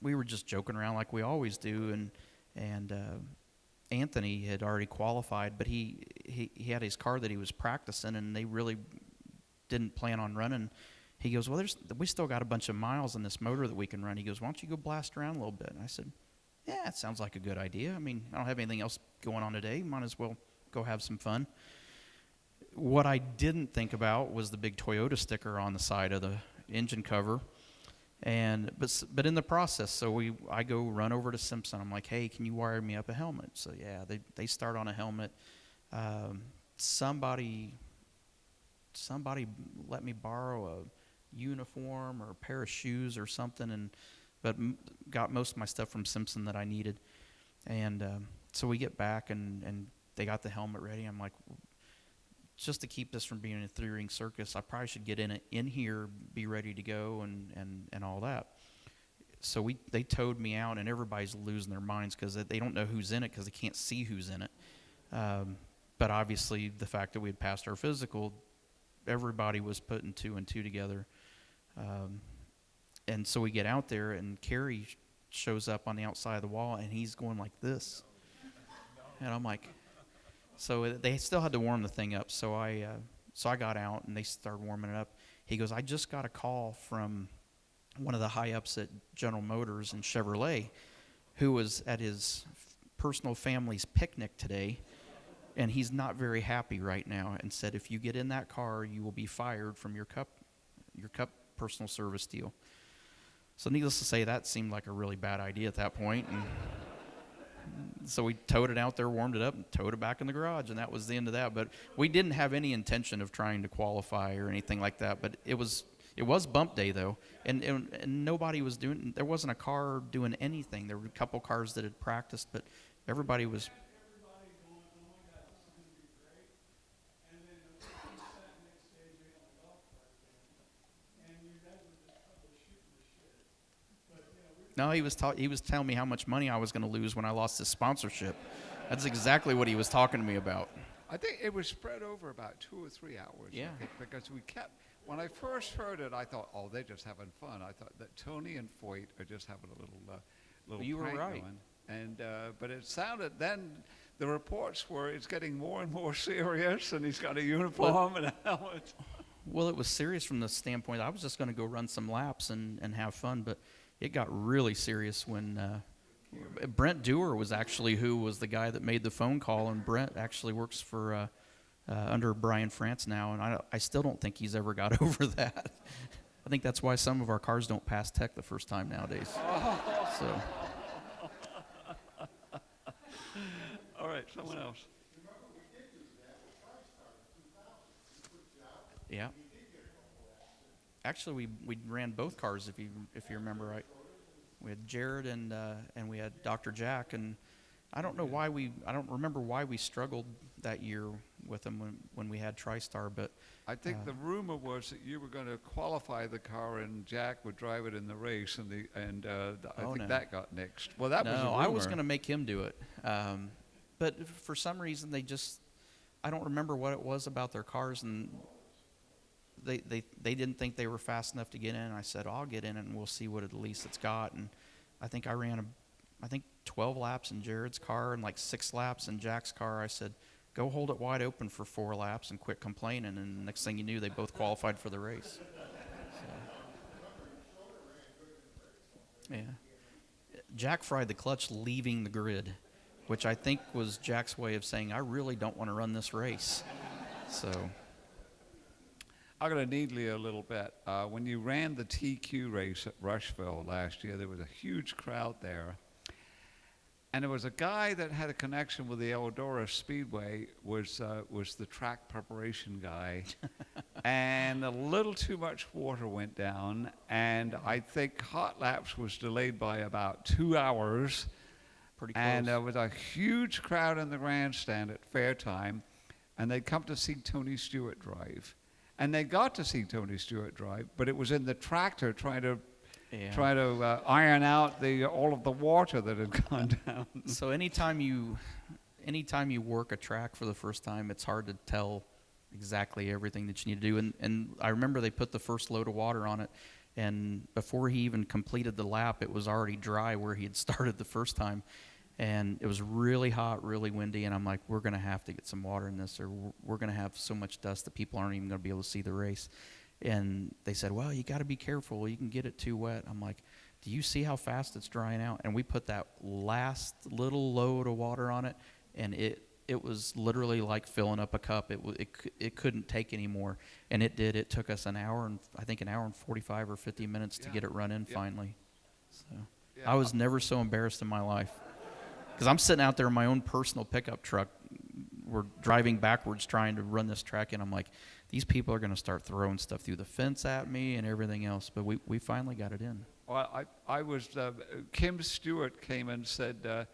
we were just joking around like we always do. And Anthony had already qualified, but he had his car that he was practicing, and they really didn't plan on running. He goes, well, we still got a bunch of miles in this motor that we can run. He goes, why don't you go blast around a little bit? And I said, yeah, it sounds like a good idea. I mean, I don't have anything else going on today. Might as well go have some fun. What I didn't think about was the big Toyota sticker on the side of the engine cover. But in the process, so I go run over to Simpson. I'm like, hey, can you wire me up a helmet? So yeah, they start on a helmet. Somebody let me borrow a uniform or a pair of shoes or something, but got most of my stuff from Simpson that I needed. And so we get back and they got the helmet ready. I'm like, just to keep this from being a three-ring circus, I probably should get in here, be ready to go, and all that. So they towed me out, and everybody's losing their minds because they don't know who's in it because they can't see who's in it. But obviously, the fact that we had passed our physical, everybody was putting two and two together. And so we get out there, and Kerry shows up on the outside of the wall, and he's going like this. And I'm like... So they still had to warm the thing up. So I got out, and they started warming it up. He goes, I just got a call from one of the high-ups at General Motors and Chevrolet who was at his personal family's picnic today, and he's not very happy right now, and said, if you get in that car, you will be fired from your cup personal service deal. So needless to say, that seemed like a really bad idea at that point. And so we towed it out there, warmed it up, and towed it back in the garage, and that was the end of that. But we didn't have any intention of trying to qualify or anything like that. But it was bump day, though, and nobody was doing, there wasn't a car doing anything. There were a couple cars that had practiced, but everybody was. No, he was telling me how much money I was going to lose when I lost his sponsorship. That's exactly what he was talking to me about. I think it was spread over about 2 or 3 hours. Yeah. Because we kept, when I first heard it, I thought, oh, they're just having fun. I thought that Tony and Foyt are just having a little You were prank right. going. And but it sounded then. The reports were it's getting more and more serious, and he's got a uniform and a helmet. Well, it was serious from the standpoint I was just going to go run some laps and have fun, but it got really serious when Brent Dewar was actually who was the guy that made the phone call, and Brent actually works for under Brian France now, and I still don't think he's ever got over that. I think that's why some of our cars don't pass tech the first time nowadays. So. All right, someone else. Yeah. Actually, we ran both cars if you remember right. We had Jared and we had Dr. Jack, and I don't remember why we struggled that year with them when we had TriStar, but I think the rumor was that you were going to qualify the car and Jack would drive it in the race, and I think that got nixed. Well, that was a rumor. I was going to make him do it, but for some reason I don't remember what it was about their cars, and they didn't think they were fast enough to get in. I said, I'll get in and we'll see what at least it's got. And I think I ran 12 laps in Jared's car and like 6 laps in Jack's car. I said, go hold it wide open for 4 laps and quit complaining. And the next thing you knew, they both qualified for the race. So, yeah. Jack fried the clutch leaving the grid, which I think was Jack's way of saying, I really don't want to run this race. So I'm going to needle you a little bit. When you ran the TQ race at Rushville last year, there was a huge crowd there. And there was a guy that had a connection with the Eldora Speedway, was the track preparation guy. And a little too much water went down, and I think Hot Laps was delayed by about 2 hours. Pretty close. And there was a huge crowd in the grandstand at fair time, and they'd come to see Tony Stewart drive. And they got to see Tony Stewart drive, but it was in the tractor trying to iron out all of the water that had gone down. So anytime you work a track for the first time, it's hard to tell exactly everything that you need to do. And I remember they put the first load of water on it, and before he even completed the lap, it was already dry where he had started the first time. And it was really hot, really windy, and I'm like, we're going to have to get some water in this, or we're going to have so much dust that people aren't even going to be able to see the race. And they said, well, you got to be careful. You can get it too wet. I'm like, do you see how fast it's drying out? And we put that last little load of water on it, and it was literally like filling up a cup. It couldn't take any more, and it did. It took us an hour and 45 or 50 minutes to get it running finally. So I was never so embarrassed in my life. Because I'm sitting out there in my own personal pickup truck. We're driving backwards trying to run this track, and I'm like, these people are going to start throwing stuff through the fence at me and everything else. But we finally got it in. Well, I was, Kim Stewart came and said,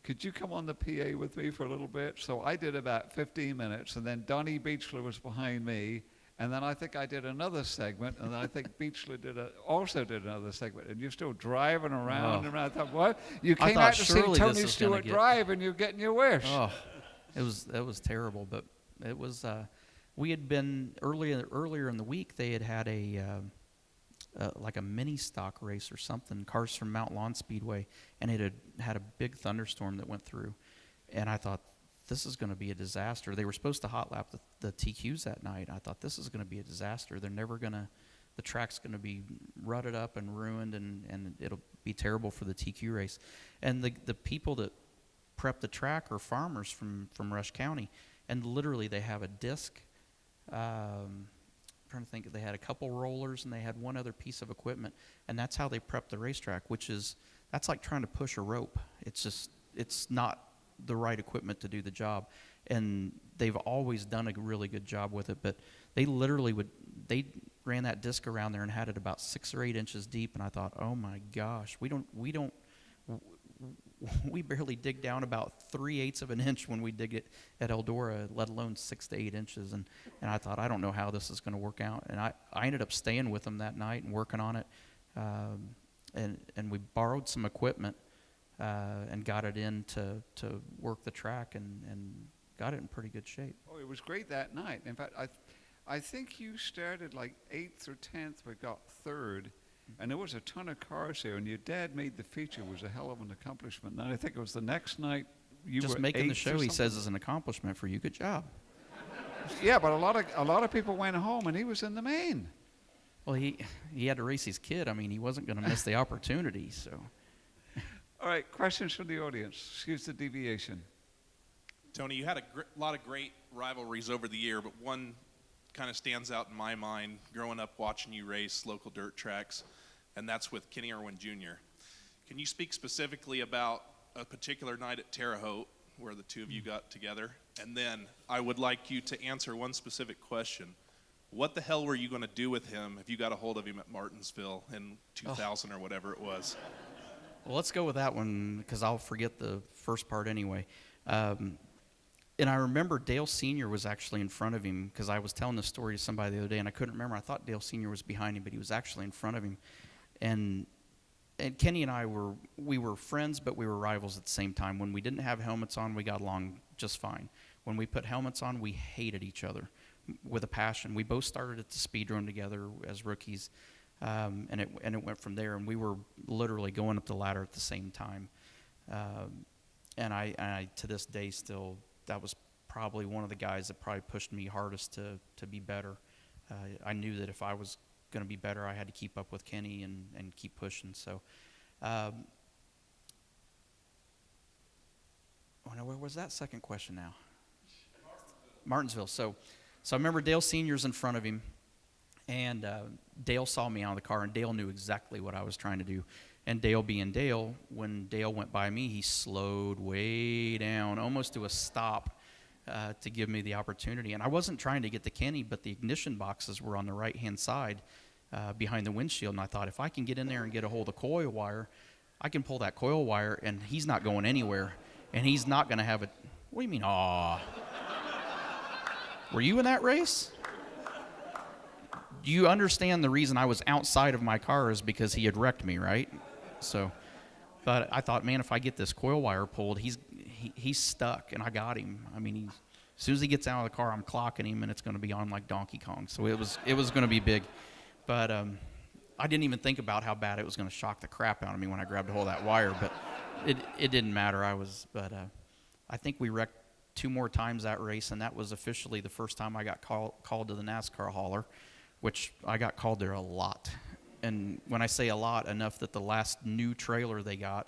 could you come on the PA with me for a little bit? So I did about 15 minutes, and then Donnie Beachler was behind me. And then I think I did another segment, and then I think Beachler also did another segment. And you're still driving around and around. I thought, what? You came out to see Tony Stewart drive, and you're getting your wish. Oh, it was terrible. But it was. We had been earlier in the week. They had like a mini stock race or something. Cars from Mount Lawn Speedway, and it had a big thunderstorm that went through. And I thought, this is going to be a disaster. They were supposed to hot lap the TQs that night. I thought, this is going to be a disaster. They're never going to, the track's going to be rutted up and ruined, and it'll be terrible for the TQ race. And the people that prep the track are farmers from Rush County, and literally they have a disc trying to think, they had a couple rollers and they had one other piece of equipment, and that's how they prepped the racetrack, that's like trying to push a rope. It's not the right equipment to do the job. And they've always done a really good job with it, but they literally they ran that disc around there and had it about 6 or 8 inches deep, and I thought, oh my gosh, we barely dig down about 3/8 of an inch when we dig it at Eldora, let alone 6 to 8 inches. And I thought, I don't know how this is going to work out. And I ended up staying with them that night and working on it. And we borrowed some equipment and got it in to work the track and got it in pretty good shape. Oh, it was great that night. In fact, I think you started like 8th or 10th, but got 3rd. And there was a ton of cars here, and your dad made the feature. It was a hell of an accomplishment. And I think it was the next night you Just were making the 8th show, or he says, something. is an accomplishment for you. Good job. Yeah, but a lot of people went home, and he was in the main. Well, he had to race his kid. I mean, he wasn't going to miss the opportunity. So, All right, questions from the audience. Excuse the deviation. Tony, you had a lot of great rivalries over the year, but one kind of stands out in my mind growing up watching you race local dirt tracks, and that's with Kenny Irwin Jr. Can you speak specifically about a particular night at Terre Haute where the two of you got together? And then I would like you to answer one specific question. What the hell were you going to do with him if you got a hold of him at Martinsville in 2000 or whatever it was? well, let's go with that one because I'll forget the first part anyway. And I remember Dale Sr. was actually in front of him because I was telling this story to somebody the other day, and I couldn't remember. I thought Dale Sr. was behind him, but he was actually in front of him. And Kenny and I were friends, but we were rivals at the same time. When we didn't have helmets on, we got along just fine. When we put helmets on, we hated each other with a passion. We both started at the speedrome together as rookies, and it went from there. And we were literally going up the ladder at the same time. And I to this day still, that was probably one of the guys that probably pushed me hardest to be better. I knew that if I was going to be better, I had to keep up with Kenny and keep pushing. So, where was that second question now? Martinsville. So I remember Dale Sr.'s in front of him, and Dale saw me out of the car, and Dale knew exactly what I was trying to do. And Dale being Dale, when Dale went by me, he slowed way down, almost to a stop, to give me the opportunity. And I wasn't trying to get to Kenny, but the ignition boxes were on the right-hand side behind the windshield. And I thought, if I can get in there and get a hold of coil wire, I can pull that coil wire, and he's not going anywhere. And he's not going to have it. What do you mean, aw? Were you in that race? Do you understand the reason I was outside of my car is because he had wrecked me, right? So, but I thought, man, if I get this coil wire pulled, he's stuck, and I got him. I mean, as soon as he gets out of the car, I'm clocking him, and it's going to be on like Donkey Kong. So it was going to be big. But I didn't even think about how bad it was going to shock the crap out of me when I grabbed a hold of that wire. But it didn't matter. I think we wrecked 2 more times that race, and that was officially the first time I got called to the NASCAR hauler, which I got called there a lot. And when I say a lot, enough that the last new trailer they got,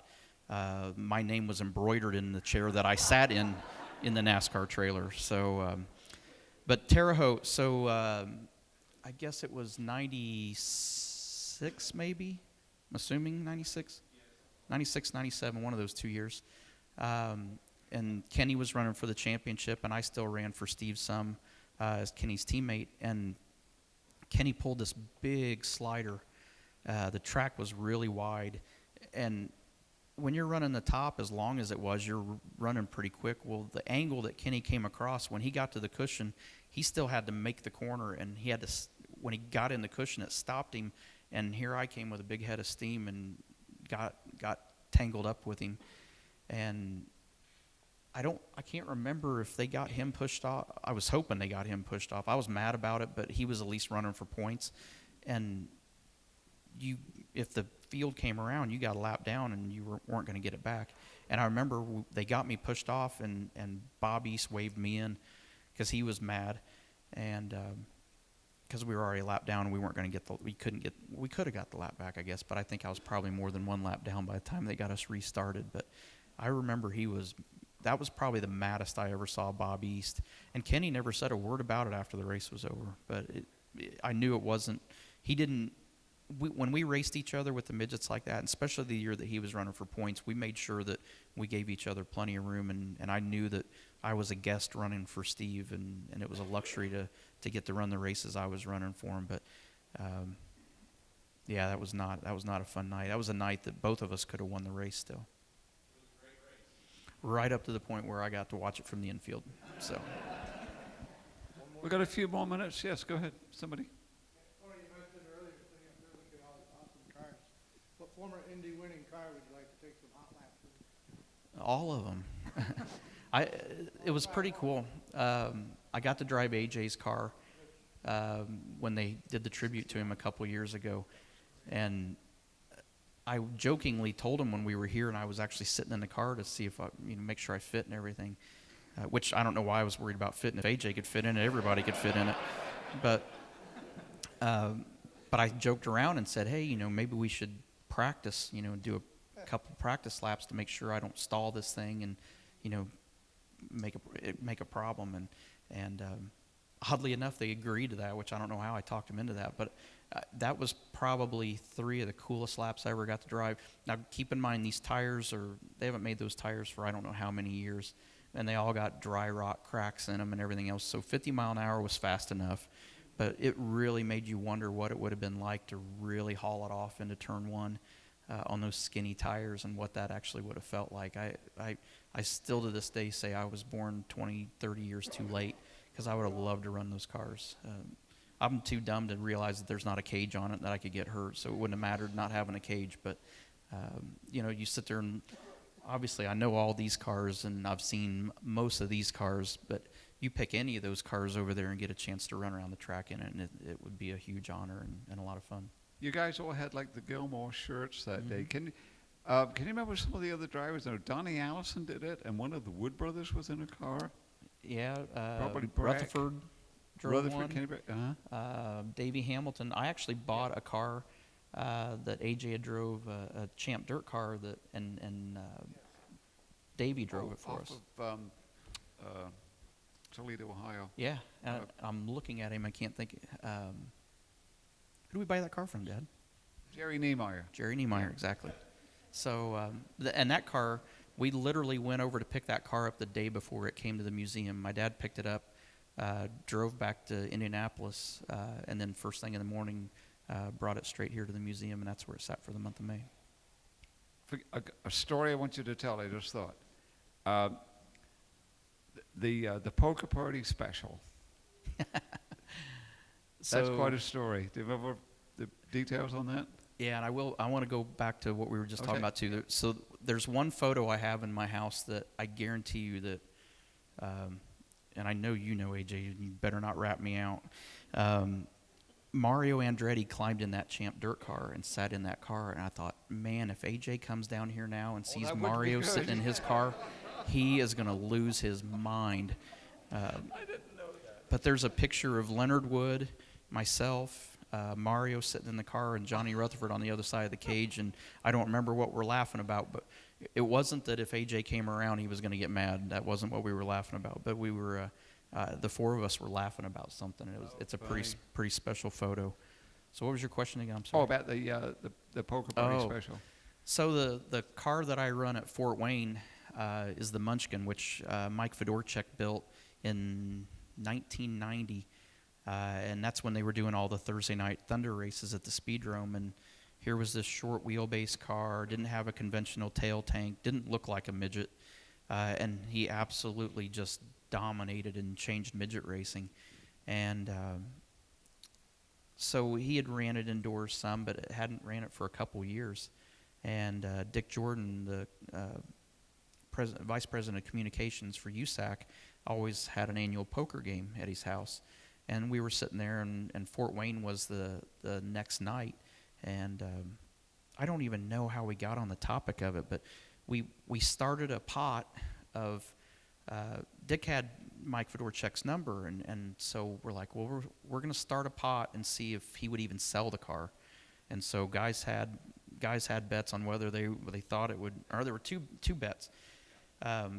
my name was embroidered in the chair that I sat in the NASCAR trailer. So, but Terre Haute, so I guess it was 96 maybe, I'm assuming 96? 96, 97, one of those 2 years. And Kenny was running for the championship, and I still ran for Steve Sum as Kenny's teammate. And Kenny pulled this big slider. The track was really wide, and when you're running the top, as long as it was, you're running pretty quick. Well, the angle that Kenny came across, when he got to the cushion, he still had to make the corner, and he had to. When he got in the cushion, it stopped him, and here I came with a big head of steam and got tangled up with him, and I can't remember if they got him pushed off. I was hoping they got him pushed off. I was mad about it, but he was at least running for points, and if the field came around, you got a lap down and you weren't going to get it back. And I remember they got me pushed off, and Bob East waved me in because he was mad, and because we were already a lap down and we weren't going to we could have got the lap back, I guess, but I think I was probably more than 1 lap down by the time they got us restarted. But I remember that was probably the maddest I ever saw Bob East. And Kenny never said a word about it after the race was over, but I knew it wasn't. He didn't. When we raced each other with the midgets like that, and especially the year that he was running for points, we made sure that we gave each other plenty of room, and I knew that I was a guest running for Steve, and it was a luxury to get to run the races I was running for him. But yeah, that was not a fun night. That was a night that both of us could have won the race still. Right up to the point where I got to watch it from the infield. So We've got a few more minutes. Yes, go ahead, somebody. What former Indy winning car would you like to take some hot laps with? all of them. It was pretty cool. I got to drive AJ's car when they did the tribute to him a couple years ago, and I jokingly told him when we were here, and I was actually sitting in the car to see if I, make sure I fit and everything. Which I don't know why I was worried about fitting. If AJ could fit in it, everybody could fit in it. But I joked around and said, hey, maybe we should practice, do a couple practice laps to make sure I don't stall this thing and, make a problem. And oddly enough, they agreed to that, which I don't know how I talked them into that. But that was probably 3 of the coolest laps I ever got to drive. Now, keep in mind, these tires they haven't made those tires for I don't know how many years. And they all got dry rot cracks in them and everything else. So 50 mile an hour was fast enough, but it really made you wonder what it would have been like to really haul it off into turn 1 on those skinny tires and what that actually would have felt like. I still to this day say I was born 20, 30 years too late because I would have loved to run those cars. I'm too dumb to realize that there's not a cage on it and that I could get hurt, so it wouldn't have mattered not having a cage. But, you sit there and obviously I know all these cars and I've seen most of these cars, but you pick any of those cars over there and get a chance to run around the track in it, and it would be a huge honor and a lot of fun. You guys all had like the Gilmore shirts that day. Can you remember some of the other drivers? Donnie Allison did it, and one of the Wood brothers was in a car. Yeah, Probably Brack. Rutherford drove one. Kenny Davey Hamilton. I actually bought a car that AJ drove, a Champ Dirt car and Davey drove it for us. Of Toledo, Ohio. Yeah, I'm looking at him. I can't think. Who do we buy that car from, Dad? Jerry Niemeyer. Jerry Niemeyer, exactly. So, and that car, we literally went over to pick that car up the day before it came to the museum. My dad picked it up, drove back to Indianapolis, and then first thing in the morning, brought it straight here to the museum, and that's where it sat for the month of May. A story I want you to tell, I just thought. The poker party special. That's quite a story. Do you remember the details on that? Yeah, and I want to go back to what we were just talking about too. So there's one photo I have in my house that I guarantee you that, and I know you know, AJ, you better not rat me out. Mario Andretti climbed in that Champ Dirt car and sat in that car, and I thought, man, if AJ comes down here now and sees Mario sitting in his car, he is going to lose his mind. I didn't know that. But there's a picture of Leonard Wood, myself, Mario sitting in the car, and Johnny Rutherford on the other side of the cage, and I don't remember what we're laughing about, but it wasn't that if AJ came around he was going to get mad. That wasn't what we were laughing about, but we were the 4 of us were laughing about something. It's a pretty special photo. So what was your question again? I'm sorry. Oh, about the poker party special. So the car that I run at Fort Wayne is the Munchkin, which Mike Fedorchuk built in 1990, and that's when they were doing all the Thursday night Thunder races at the Speedrome. And here was this short wheelbase car, didn't have a conventional tail tank, didn't look like a midget, and he absolutely just dominated and changed midget racing. And so he had ran it indoors some, but it hadn't ran it for a couple years. And Dick Jordan, the vice president of communications for USAC, always had an annual poker game at his house. And we were sitting there, and Fort Wayne was the next night. And I don't even know how we got on the topic of it, but we started a pot of Dick had Mike Fedorchuk's number, and so we're like, well, we're going to start a pot and see if he would even sell the car. And so guys had bets on whether they thought it would, or there were two bets.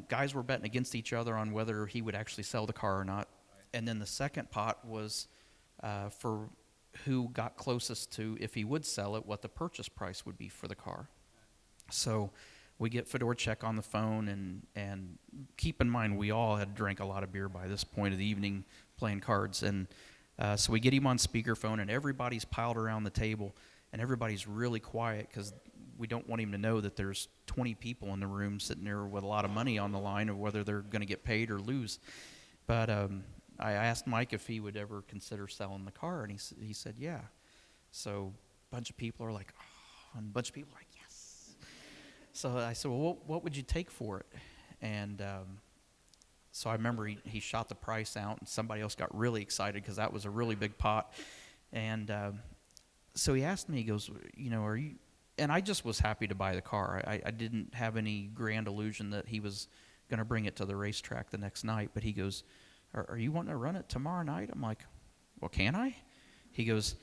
Guys were betting against each other on whether he would actually sell the car or not. And then the second pot was for who got closest to, if he would sell it, what the purchase price would be for the car. So we get Fedorchek on the phone, and keep in mind, we all had drank a lot of beer by this point of the evening playing cards. And so we get him on speakerphone, and everybody's piled around the table, and everybody's really quiet because we don't want him to know that there's 20 people in the room sitting there with a lot of money on the line of whether they're going to get paid or lose. But I asked Mike if he would ever consider selling the car, and he said, yeah. So a bunch of people are like, oh, and a bunch of people are like, yes. So I said, well, what would you take for it? And so I remember he shot the price out, and somebody else got really excited because that was a really big pot. And so he asked me, he goes, are you, and I just was happy to buy the car. I didn't have any grand illusion that he was going to bring it to the racetrack the next night. But he goes, are you wanting to run it tomorrow night? I'm like, well, can I? He goes,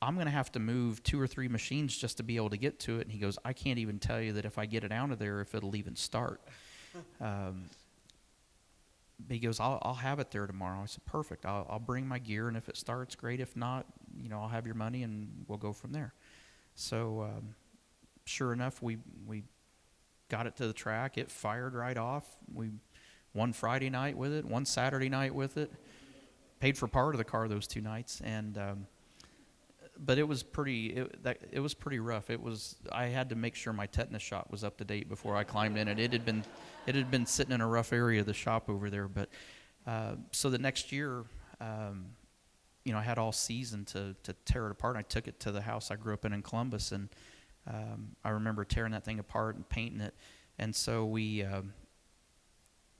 I'm going to have to move 2 or 3 machines just to be able to get to it. And he goes, I can't even tell you that if I get it out of there, if it'll even start. He goes, I'll have it there tomorrow. I said, perfect. I'll bring my gear, and if it starts, great. If not, I'll have your money, and we'll go from there. So sure enough, we got it to the track. It fired right off. We won Friday night with it, won Saturday night with it, paid for part of the car those 2 nights, and but it was pretty rough. I had to make sure my tetanus shot was up to date before I climbed in it. It had been sitting in a rough area of the shop over there. But so the next year, I had all season to tear it apart. I took it to the house I grew up in Columbus, and I remember tearing that thing apart and painting it. And so we,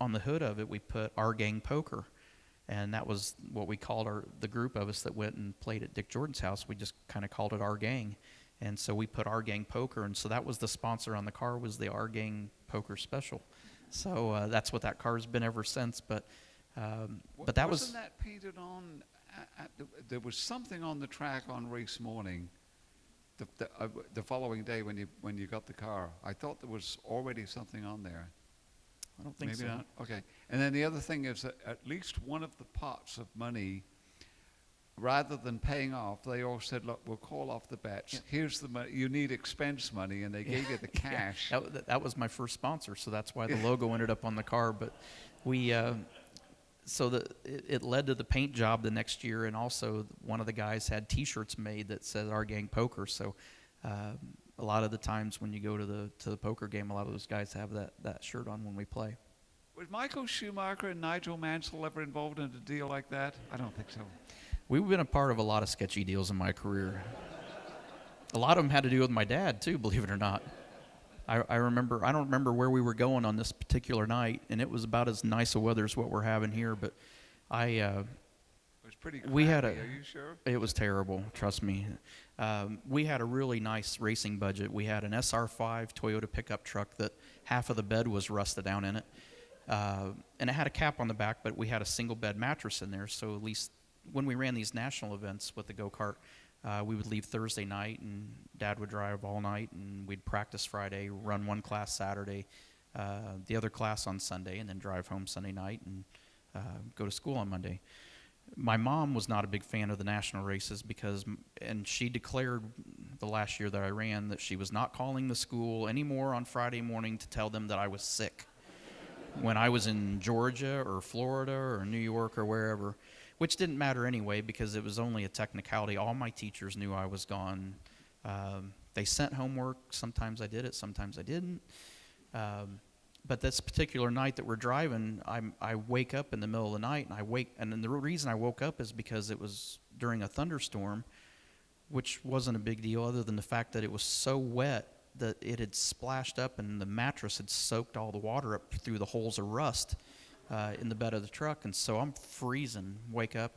on the hood of it, we put Our Gang Poker. And that was what we called the group of us that went and played at Dick Jordan's house. We just kind of called it Our Gang. And so we put Our Gang Poker, and so that was the sponsor on the car, was the Our Gang Poker Special. So that's what that car's been ever since. But that wasn't that painted on? There was something on the track on race morning, the following day when you got the car. I thought there was already something on there. I don't think Maybe so. not. Okay. And then the other thing is that at least one of the pots of money, rather than paying off, they all said, look, we'll call off the bets. Yeah. Here's the money. You need expense money, and they gave you the cash. Yeah. That was my first sponsor, so that's why the logo ended up on the car. But we, it led to the paint job the next year, and also one of the guys had T-shirts made that said Our Gang Poker. So a lot of the times when you go to the poker game, a lot of those guys have that shirt on when we play. Was Michael Schumacher and Nigel Mansell ever involved in a deal like that? I don't think so. We've been a part of a lot of sketchy deals in my career. A lot of them had to do with my dad, too, believe it or not. I don't remember where we were going on this particular night, and it was about as nice a weather as what we're having here, but it was pretty crappy, are you sure? It was terrible, trust me. We had a really nice racing budget. We had an SR5 Toyota pickup truck that half of the bed was rusted down in it. And it had a cap on the back, but we had a single bed mattress in there, so at least when we ran these national events with the go-kart, we would leave Thursday night, and Dad would drive all night, and we'd practice Friday, run one class Saturday, the other class on Sunday, and then drive home Sunday night and go to school on Monday. My mom was not a big fan of the national races and she declared the last year that I ran that she was not calling the school anymore on Friday morning to tell them that I was sick when I was in Georgia or Florida or New York or wherever, which didn't matter anyway because it was only a technicality. All my teachers knew I was gone. They sent homework. Sometimes I did it, sometimes I didn't. But this particular night that we're driving, I wake up in the middle of the night, and then the reason I woke up is because it was during a thunderstorm, which wasn't a big deal other than the fact that it was so wet that it had splashed up and the mattress had soaked all the water up through the holes of rust in the bed of the truck. And so I'm freezing, wake up,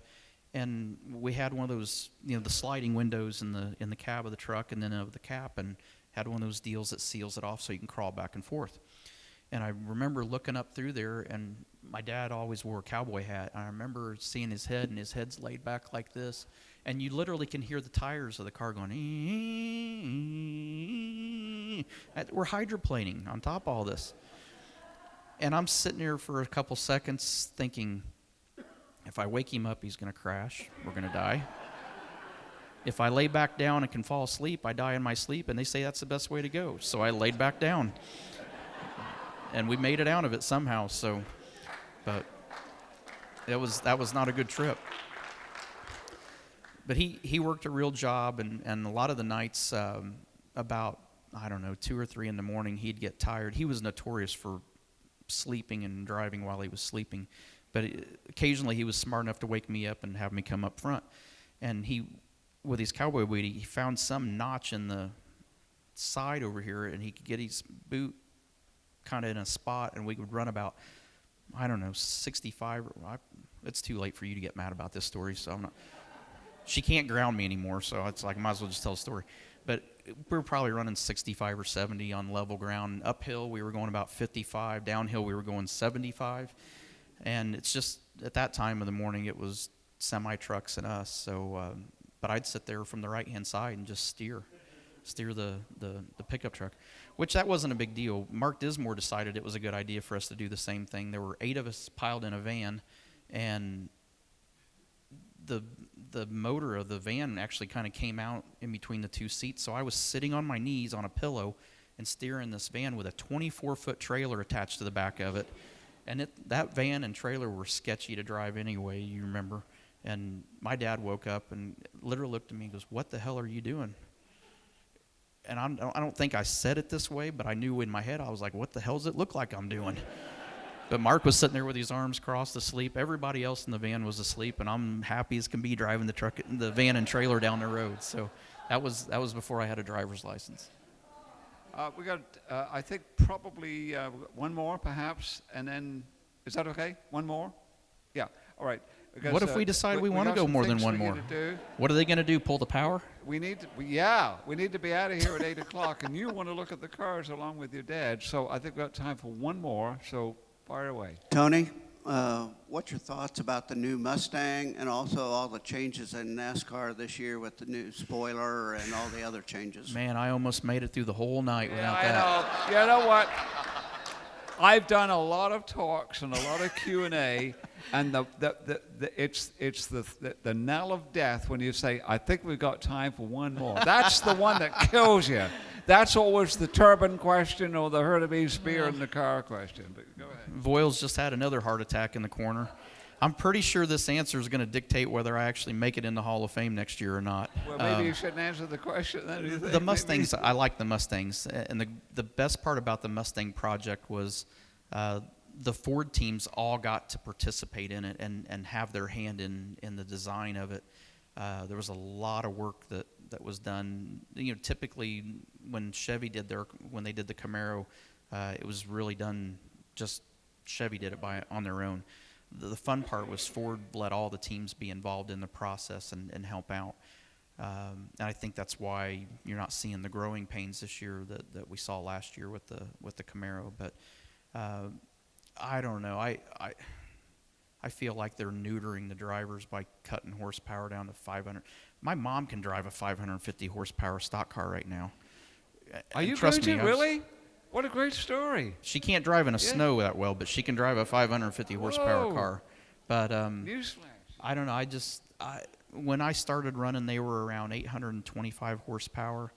and we had one of those, the sliding windows in the cab of the truck and then of the cap, and had one of those deals that seals it off so you can crawl back and forth. And I remember looking up through there, and my dad always wore a cowboy hat. I remember seeing his head, and his head's laid back like this. And you literally can hear the tires of the car going, we're hydroplaning on top of all this. And I'm sitting there for a couple seconds thinking, If I wake him up, he's going to crash. We're going to die. If I lay back down and can fall asleep, I die in my sleep, and they say that's the best way to go. So I laid back down. And we made it out of it somehow, so, but that was not a good trip. But he worked a real job, and a lot of the nights, about, I don't know, 2 or 3 in the morning, he'd get tired. He was notorious for sleeping and driving while he was sleeping. But occasionally he was smart enough to wake me up and have me come up front. And he, with his cowboy boot, he found some notch in the side over here, and he could get his boot kind of in a spot, and we would run about, I don't know, 65. It's too late for you to get mad about this story, so I'm not. She can't ground me anymore, so it's like I might as well just tell the story. But we were probably running 65 or 70 on level ground. Uphill, we were going about 55. Downhill, we were going 75. And it's just, at that time of the morning, it was semi-trucks and us. So, but I'd sit there from the right-hand side and just steer the pickup truck, which that wasn't a big deal. Mark Dismore decided it was a good idea for us to do the same thing. There were 8 of us piled in a van, and the motor of the van actually kind of came out in between the 2 seats. So I was sitting on my knees on a pillow and steering this van with a 24-foot trailer attached to the back of it. And that van and trailer were sketchy to drive anyway, you remember. And my dad woke up and literally looked at me and goes, "What the hell are you doing?" And I don't think I said it this way, but I knew in my head, I was like, what the hell does it look like I'm doing? But Mark was sitting there with his arms crossed asleep. Everybody else in the van was asleep, and I'm happy as can be driving the van and trailer down the road. So that was before I had a driver's license. We got, I think, probably one more, perhaps, and then, is that okay? One more? Yeah, all right. Because, what if we decide we want to go more than one more? What are they going to do, pull the power? We need to be out of here at 8 o'clock, and you want to look at the cars along with your dad. So I think we've got time for one more, so fire away. Tony, what's your thoughts about the new Mustang and also all the changes in NASCAR this year with the new spoiler and all the other changes? Man, I almost made it through the whole night without that. I know. You know what? I've done a lot of talks and a lot of Q&A, and it's the knell of death when you say, "I think we've got time for one more." That's the one that kills you. That's always the turban question or the Hurtubise spear in the car question. But go ahead. Voiles just had another heart attack in the corner. I'm pretty sure this answer is going to dictate whether I actually make it in the Hall of Fame next year or not. Well, maybe you shouldn't answer the question then, do you think? The Mustangs, I like the Mustangs. And the best part about the Mustang project was the Ford teams all got to participate in it and have their hand in the design of it. There was a lot of work that was done. You know, typically when Chevy when they did the Camaro, it was really done, just Chevy did it on their own. The fun part was Ford let all the teams be involved in the process and help out. And I think that's why you're not seeing the growing pains this year that we saw last year with the Camaro. But I don't know. I feel like they're neutering the drivers by cutting horsepower down to 500. My mom can drive a 550 horsepower stock car right now. Are you going to really? What a great story. She can't drive in snow that well, but she can drive a 550 horsepower car. But I don't know. When I started running, they were around 825 horsepower.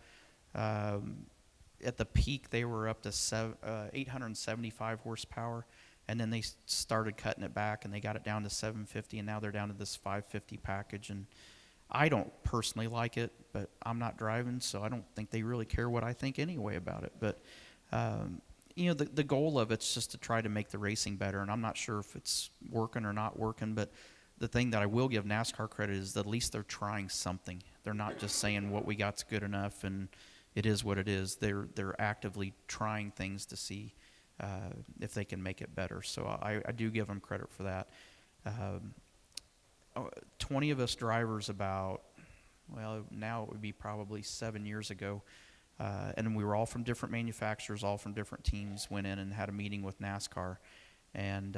At the peak, they were up to 875 horsepower. And then they started cutting it back, and they got it down to 750, and now they're down to this 550 package. And I don't personally like it, but I'm not driving, so I don't think they really care what I think anyway about it. But you know, the goal of it's just to try to make the racing better, and I'm not sure if it's working or not working, but the thing that I will give NASCAR credit is that at least they're trying something. They're not just saying what we got's good enough and it is what it is. They're actively trying things to see if they can make it better. So I do give them credit for that. 20 of us drivers now it would be probably 7 years ago, and we were all from different manufacturers, all from different teams, went in and had a meeting with NASCAR. And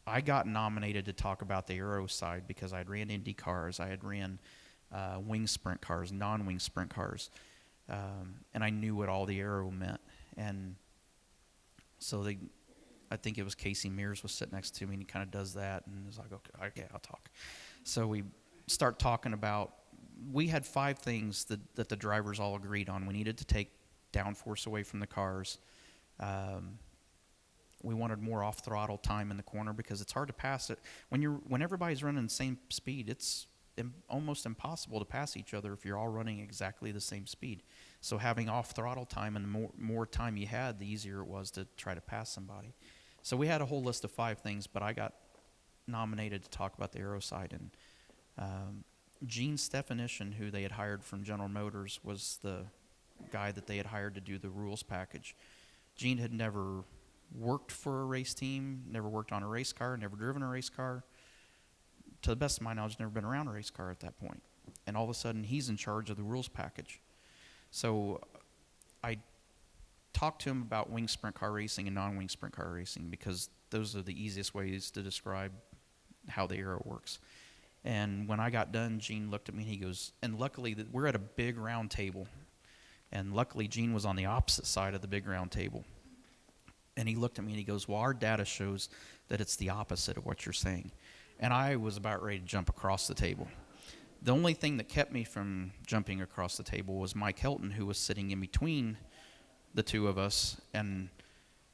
I got nominated to talk about the aero side because I'd ran Indy cars, I had ran wing sprint cars, non-wing sprint cars, and I knew what all the aero meant. And so I think it was Casey Mears was sitting next to me, and he kind of does that, and he's like, okay, I'll talk. So we start talking about, we had 5 things that the drivers all agreed on. We needed to take downforce away from the cars. We wanted more off-throttle time in the corner because it's hard to pass it. When everybody's running the same speed, it's almost impossible to pass each other if you're all running exactly the same speed. So having off-throttle time, and the more time you had, the easier it was to try to pass somebody. So we had a whole list of 5 things, but I got nominated to talk about the aero side. And Gene Stefanition, who they had hired from General Motors, was the guy that they had hired to do the rules package. Gene had never worked for a race team, never worked on a race car, never driven a race car. To the best of my knowledge, never been around a race car at that point. And all of a sudden, he's in charge of the rules package. So I talked to him about wing sprint car racing and non-wing sprint car racing, because those are the easiest ways to describe how the aero works. And when I got done, Gene looked at me and he goes, and luckily we're at a big round table, and luckily Gene was on the opposite side of the big round table. And he looked at me and he goes, well, our data shows that it's the opposite of what you're saying. And I was about ready to jump across the table. The only thing that kept me from jumping across the table was Mike Helton, who was sitting in between the two of us, and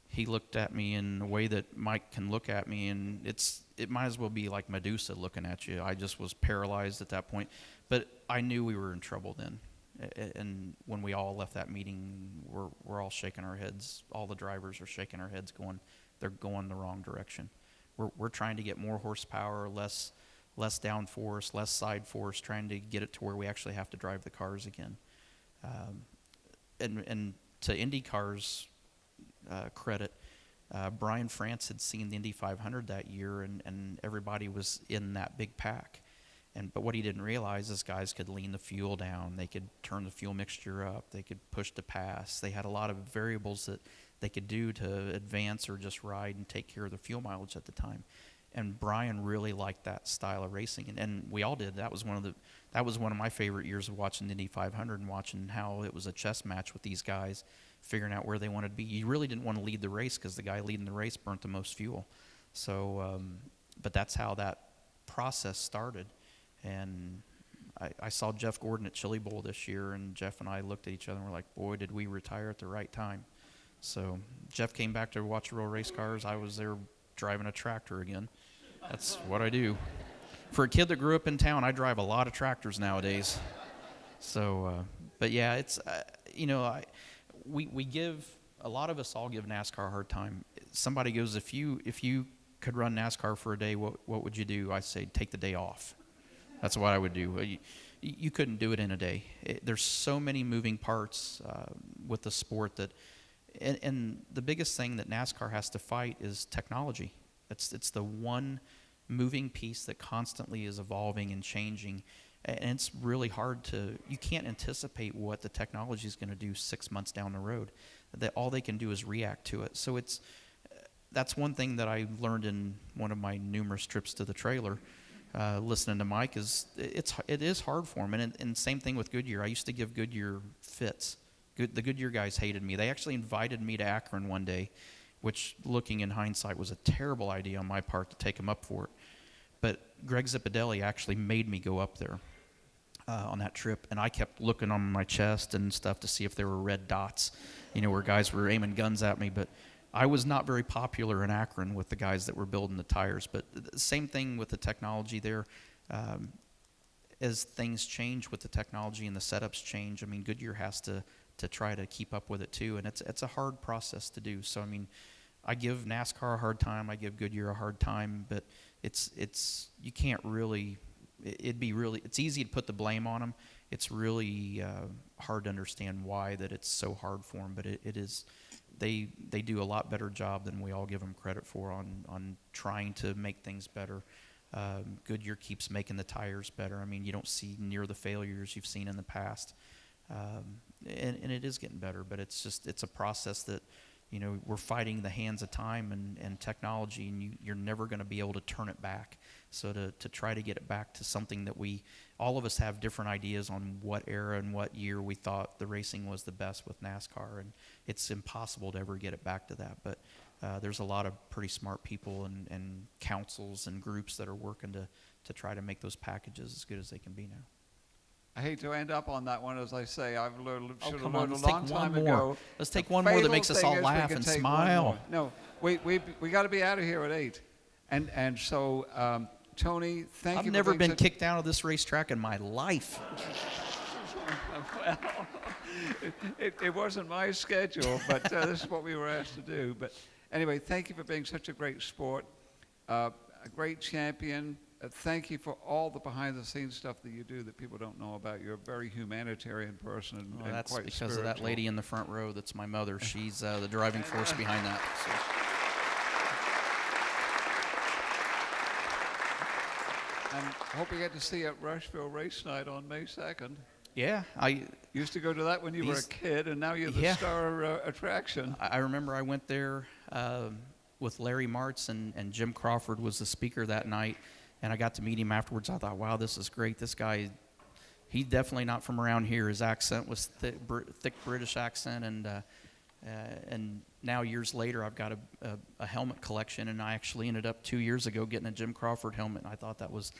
he looked at me in a way that Mike can look at me, and it might as well be like Medusa looking at you. I just was paralyzed at that point. But I knew we were in trouble then. And when we all left that meeting, we're all shaking our heads. All the drivers are shaking our heads, they're going the wrong direction. We're trying to get more horsepower, less downforce, less side force, trying to get it to where we actually have to drive the cars again. And to IndyCar's credit, Brian France had seen the Indy 500 that year, and everybody was in that big pack. But what he didn't realize is guys could lean the fuel down, they could turn the fuel mixture up, they could push to pass. They had a lot of variables that they could do to advance or just ride and take care of the fuel mileage at the time. And Brian really liked that style of racing, and we all did. That was one of my favorite years of watching the Indy 500 and watching how it was a chess match with these guys, figuring out where they wanted to be. You really didn't want to lead the race because the guy leading the race burnt the most fuel. So, but that's how that process started. And I saw Jeff Gordon at Chili Bowl this year, and Jeff and I looked at each other and we're like, boy, did we retire at the right time. So Jeff came back to watch real race cars. I was there driving a tractor again. That's what I do. For a kid that grew up in town, I drive a lot of tractors nowadays. So, but yeah, it's, we give, a lot of us all give NASCAR a hard time. Somebody goes, if you could run NASCAR for a day, what would you do? I say, take the day off. That's what I would do. You couldn't do it in a day. There's so many moving parts with the sport that, and the biggest thing that NASCAR has to fight is technology. It's the one moving piece that constantly is evolving and changing, and it's really hard you can't anticipate what the technology is going to do 6 months down the road. That all they can do is react to it. So that's one thing that I learned in one of my numerous trips to the trailer. Listening to Mike it is hard for him, and same thing with Goodyear. I used to give Goodyear fits. The Goodyear guys hated me. They actually invited me to Akron one day, which, looking in hindsight, was a terrible idea on my part to take them up for it. But Greg Zipadelli actually made me go up there on that trip, and I kept looking on my chest and stuff to see if there were red dots, where guys were aiming guns at me. But I was not very popular in Akron with the guys that were building the tires. But the same thing with the technology there. As things change with the technology and the setups change, Goodyear has to try to keep up with it too, and it's a hard process to do. So I give NASCAR a hard time, I give Goodyear a hard time, but it's you can't really. It's easy to put the blame on them. It's really hard to understand why that it's so hard for them, but it is. They do a lot better job than we all give them credit for on trying to make things better. Goodyear keeps making the tires better. You don't see near the failures you've seen in the past. And it is getting better, but it's a process that, we're fighting the hands of time and technology, and you're never going to be able to turn it back. So to try to get it back to something that all of us have different ideas on what era and what year we thought the racing was the best with NASCAR, and it's impossible to ever get it back to that. But there's a lot of pretty smart people and councils and groups that are working to try to make those packages as good as they can be now. I hate to end up on that one, as I say. I've learned, should have come on, learned a let's take long one time more. ago. Let's take The one more that fatal makes us thing all is we laugh can and take one smile. more. No, we got to be out of here at 8. And so, Tony, thank you. I've never for been being kicked out of this racetrack in my life. Well, it wasn't my schedule, but this is what we were asked to do. But anyway, thank you for being such a great sport, a great champion. Thank you for all the behind-the-scenes stuff that you do that people don't know about. You're a very humanitarian person and, Well, and that's quite because spiritual. of that lady in the front row. That's my mother. She's the driving force behind that. So. And I hope you get to see you at Rushville Race Night on May 2nd. Yeah, I used to go to that when you were a kid, and now you're the star attraction. I remember I went there with Larry Martz, and Jim Crawford was the speaker that night, and I got to meet him afterwards. I thought, wow, this is great. This guy, he's definitely not from around here. His accent was thick British accent, and now years later, I've got a helmet collection, and I actually ended up 2 years ago getting a Jim Crawford helmet, and I thought that was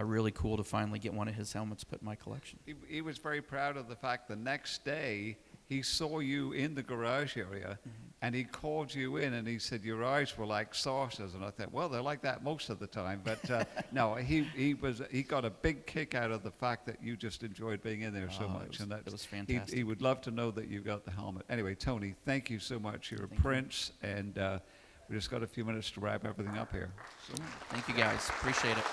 really cool to finally get one of his helmets put in my collection. He was very proud of the fact the next day he saw you in the garage area, and he called you in, and he said your eyes were like saucers. And I thought, well, they're like that most of the time. But no, he got a big kick out of the fact that you just enjoyed being in there so much. It was fantastic. He would love to know that you got the helmet. Anyway, Tony, thank you so much. You're a prince, and we just got a few minutes to wrap everything up here. So. Thank you, guys. Appreciate it.